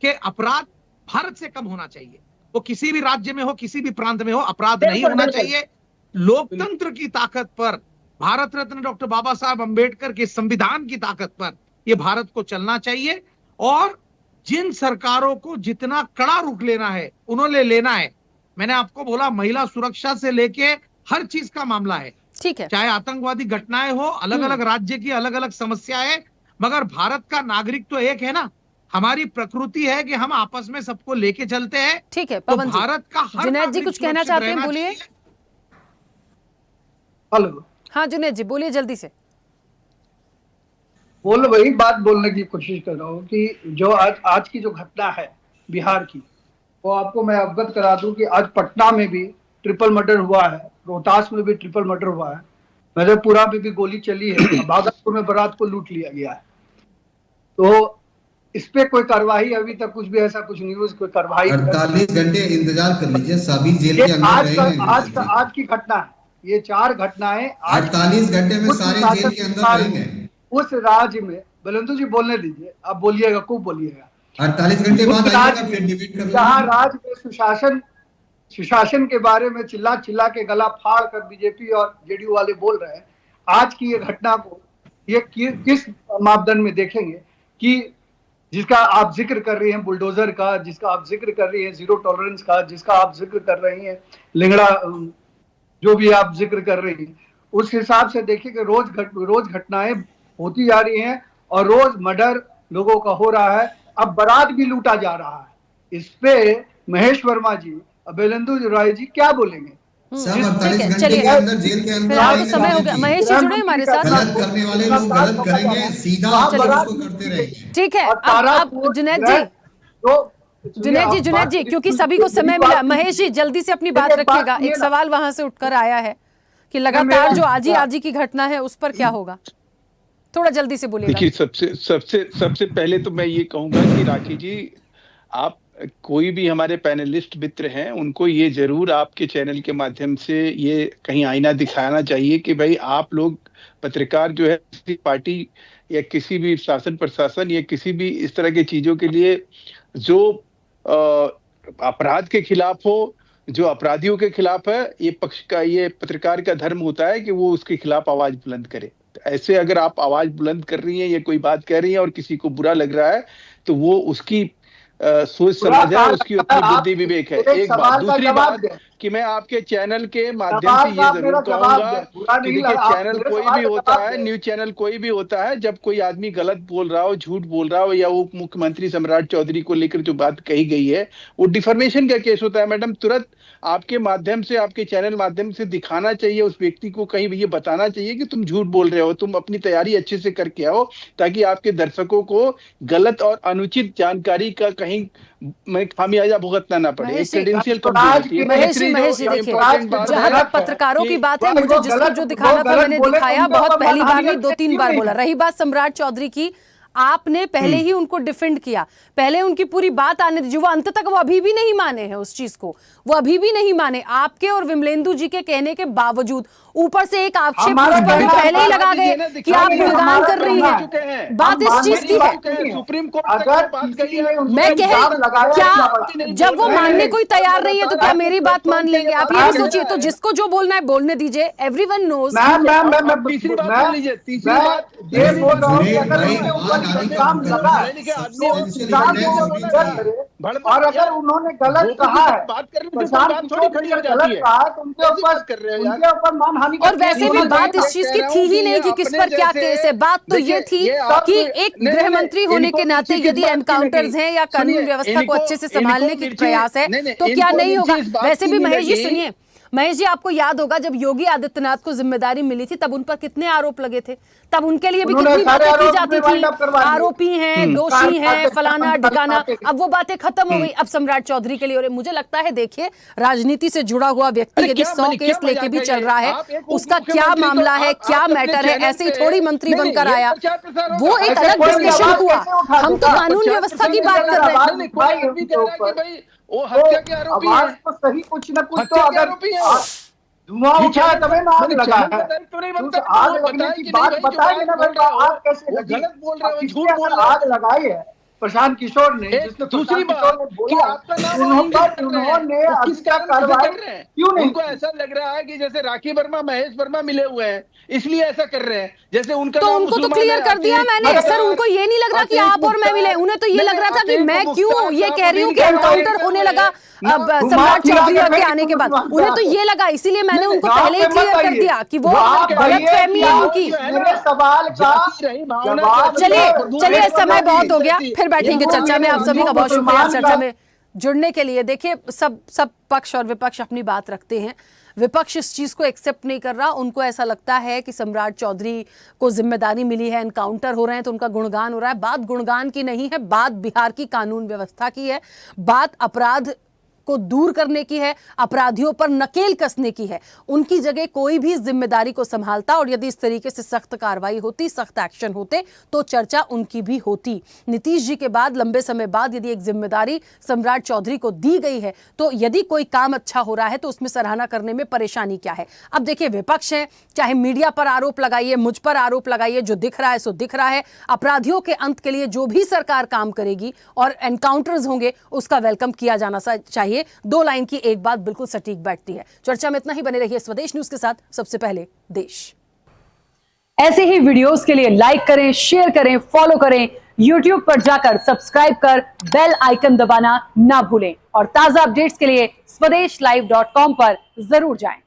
कि अपराध भारत से कम होना चाहिए। वो किसी भी राज्य में हो, किसी भी प्रांत में हो, अपराध नहीं होना चाहिए। लोकतंत्र की ताकत पर, भारत रत्न डॉक्टर बाबा साहब अंबेडकर के संविधान की ताकत पर ये भारत को चलना चाहिए। और जिन सरकारों को जितना कड़ा रुख लेना है उन्होंने लेना है। मैंने आपको बोला, महिला सुरक्षा से लेके हर चीज का मामला है। ठीक है, चाहे आतंकवादी घटनाएं हो, अलग अलग राज्य की अलग अलग समस्याएं, मगर भारत का नागरिक तो एक है ना। हमारी प्रकृति है कि हम आपस में सबको लेके चलते हैं। ठीक है तो पवन जी। भारत का हर जुनैद जी नागरिक कुछ कहना सुरक्षित चाहते हैं, रहना बोलिए। चाहिए। हेलो, हाँ जुनैद जी बोलिए जल्दी से। बोल वही बात बोलने की कोशिश कर रहा हूँ कि जो आज की जो घटना है बिहार की, वो आपको मैं अवगत करा दूं कि आज पटना में भी ट्रिपल मर्डर हुआ है, रोहतास में भी ट्रिपल मर्डर हुआ है, मधेपुरा में भी गोली चली है, भागलपुर में बारात को लूट लिया गया है। तो इस पे कोई कार्रवाई अभी तक कुछ भी ऐसा कुछ न्यूज कोई कार्रवाई 48 घंटे इंतजार कर लीजिए, सभी जेल के अंदर रहेंगे। आज की घटना है, ये 4 घटनाएं 48 घंटे में सारे जेल के अंदर रहेंगे। उस राज्य में, बलेंदु जी बोलने दीजिए, आप बोलिएगा, खूब बोलिएगा। 48 घंटे बाद आइएगा, फिर डिबेट कर लेंगे। जहाँ राज्य में सुशासन के बारे में चिल्ला चिल्ला के गला फाड़ कर बीजेपी और जेडीयू वाले बोल रहे हैं, आज की ये घटना को ये किस मापदंड में देखेंगे कि जिसका आप जिक्र कर रही हैं बुलडोजर का, जिसका आप जिक्र कर रही हैं जीरो टॉलरेंस का, जिसका आप जिक्र कर रही हैं लिंगड़ा, जो भी आप जिक्र कर रही हैं, उस हिसाब से देखिए कि रोज घटनाएं होती जा रही हैं और रोज मर्डर लोगों का हो रहा है। अब बारात भी लूटा जा रहा है। इस पे महेश वर्मा जी, अबेलेंदु राय जी क्या बोलेंगे? सब 48 घंटे के अंदर जेल के अंदर फिलहाल तो समय हो गया। महेश जी जुड़े हमारे साथ। गलत करने वाले लोग गलत करेंगे, सीधा उसको करते रहेंगे। ठीक है, अब जुनैद जी, क्योंकि सभी को समय मिला, महेश जी जल्दी से अपनी बात रखिएगा। एक सवाल वहां से उठकर आया है कि लगातार जो आजी की घटना है उस पर क्या होगा, थोड़ा जल्दी से बोलिएगा। देखिए, सबसे पहले तो मैं ये कहूंगा कि राखी जी, आप कोई भी हमारे पैनलिस्ट मित्र हैं उनको ये जरूर आपके चैनल के माध्यम से ये कहीं आईना दिखाना चाहिए कि भाई आप लोग पत्रकार जो है किसी पार्टी या किसी भी शासन प्रशासन या किसी भी इस तरह की चीजों के लिए जो अपराध के खिलाफ हो, जो अपराधियों के खिलाफ है, ये पत्रकार का धर्म होता है कि वो उसके खिलाफ आवाज बुलंद करे। ऐसे अगर आप आवाज बुलंद कर रही हैं या कोई बात कह रही हैं और किसी को बुरा लग रहा है तो वो उसकी सोच समझ है, उसकी अपनी बुद्धि विवेक है। एक बात। दूसरी बात कि मैं आपके चैनल के माध्यम से ये जरूर कहूंगा कि देखिए, चैनल कोई भी होता है, न्यूज चैनल कोई भी होता है, जब कोई आदमी गलत बोल रहा हो, झूठ बोल रहा हो, या वो मुख्यमंत्री सम्राट चौधरी को लेकर जो बात कही गई है वो डिफॉर्मेशन का केस होता है मैडम, तुरंत आपके माध्यम से, आपके चैनल माध्यम से दिखाना चाहिए उस व्यक्ति को, कहीं ये बताना चाहिए कि तुम झूठ बोल रहे हो, तुम अपनी तैयारी अच्छे से करके आओ, ताकि आपके दर्शकों को गलत और अनुचित जानकारी का कहीं खामियाजा भुगतना ना पड़े। क्रेडेंशियल महेश जी देखिए, जहां तक पत्रकारों की बात है, मुझे जिसको जो दिखाना था मैंने दिखाया, बहुत पहली बार नहीं 2-3 बार बोला। रही बात सम्राट चौधरी की, आपने पहले ही उनको डिफेंड किया, पहले उनकी पूरी बात आने दीजिए। वो अंत तक वो अभी भी नहीं माने हैं उस चीज को, वो अभी भी नहीं माने आपके और विमलेंदु जी के कहने के बावजूद। ऊपर से एक आक्षेप उस पर पहले ही लगा गए कि आप गुणगान कर रही हैं। बात इस चीज की है, सुप्रीम कोर्ट मैं कह क्या जब वो मानने कोई तैयार नहीं है तो क्या मेरी बात मान लेंगे? आप ये भी सोचिए। तो जिसको जो बोलना है बोलने दीजिए, एवरीवन नोज। तीसरी बात बोल लीजिए, तीसरी बात मानहानि का काम लगा है, तो किसान को मदद करे। और अगर उन्होंने गलत कहा है, प्रशांत किशोर ने गलत कहा है, तो उनके ऊपर मानहानि। और वैसे भी बात इस चीज की थी ही नहीं कि किस पर क्या केस है। बात तो ये थी कि एक गृह मंत्री होने के नाते यदि एनकाउंटर्स हैं या कानून व्यवस्था को अच्छे से संभालने की प्रयास है तो क्या नहीं होगा। वैसे भी महेश जी सुनिए, महेश जी आपको याद होगा जब योगी आदित्यनाथ को जिम्मेदारी मिली थी तब उन पर कितने आरोप लगे थे, तब उनके लिए भी कितनी बातें की जाती थी, आरोपी हैं, दोषी हैं, फलाना ढिकाना। अब वो बातें खत्म हो गई, अब सम्राट चौधरी के लिए। और मुझे लगता है देखिए राजनीति से जुड़ा हुआ व्यक्ति यदि 100 केस लेके भी चल रहा है, उसका क्या मामला है, क्या मैटर है, ऐसे ही थोड़ी मंत्री बनकर आया, वो एक अलग डिस्कशन हुआ। हम तो कानून व्यवस्था की बात कर रहे हैं। वो हत्या के आरोपी हैं, तो सही कुछ न कुछ तो अगर धुआं उठा है तभी ना आग लगा है, तो आग लगने की बात बताइए ना भाई, आग कैसे लगी? गलत बोल रहे हो, झूठ बोल रहे हो। आग लगाई है प्रशांत किशोर ने, दूसरी बात कि आपका नाम उन्होंने किस कारण से कर रहे हैं? क्यों नहीं? उनको ऐसा लग रहा है कि जैसे राखी वर्मा, महेश वर्मा मिले हुए हैं इसलिए ऐसा कर रहे हैं, जैसे उनका तो उनको तो क्लियर कर दिया मैंने सर। उनको ये नहीं लग रहा कि आप और मैं मिले, उन्हें तो ये लग रहा था कि मैं क्यों ये कह रही हूँ कि एनकाउंटर होने लगा अब सम्राट चौधरी के आने के बाद, उन्हें तो ये लगा, इसीलिए मैंने उनको पहले ही क्लियर कर दिया कि वो गलतफहमी है उनकी। सवाल का चलिए समय बहुत हो गया, फिर बैठेंगे चर्चा में। आप सभी का बहुत शुक्रिया चर्चा में जुड़ने के लिए। देखिए सब पक्ष और विपक्ष अपनी बात रखते हैं। विपक्ष इस चीज को एक्सेप्ट नहीं कर रहा, उनको ऐसा लगता है कि सम्राट चौधरी को जिम्मेदारी मिली है, एनकाउंटर हो रहे हैं तो उनका गुणगान हो रहा है। बात गुणगान की नहीं है, बात बिहार की कानून व्यवस्था की है, बात अपराध को दूर करने की है, अपराधियों पर नकेल कसने की है। उनकी जगह कोई भी जिम्मेदारी को संभालता और यदि इस तरीके से सख्त कार्रवाई होती, सख्त एक्शन होते तो चर्चा उनकी भी होती। नीतीश जी के बाद लंबे समय बाद यदि एक जिम्मेदारी सम्राट चौधरी को दी गई है तो यदि कोई काम अच्छा हो रहा है तो उसमें सराहना करने में परेशानी क्या है। अब देखिए विपक्ष है, चाहे मीडिया पर आरोप लगाइए, मुझ पर आरोप लगाइए, जो दिख रहा है सो दिख रहा है। अपराधियों के अंत के लिए जो भी सरकार काम करेगी और एनकाउंटर्स होंगे उसका वेलकम किया जाना चाहिए। दो लाइन की एक बात बिल्कुल सटीक बैठती है। चर्चा में इतना ही, बने रहिए स्वदेश न्यूज के साथ, सबसे पहले देश। ऐसे ही वीडियोस के लिए लाइक करें, शेयर करें, फॉलो करें, YouTube पर जाकर सब्सक्राइब कर बेल आइकन दबाना ना भूलें और ताजा अपडेट्स के लिए स्वदेशलाइव.com पर जरूर जाएं।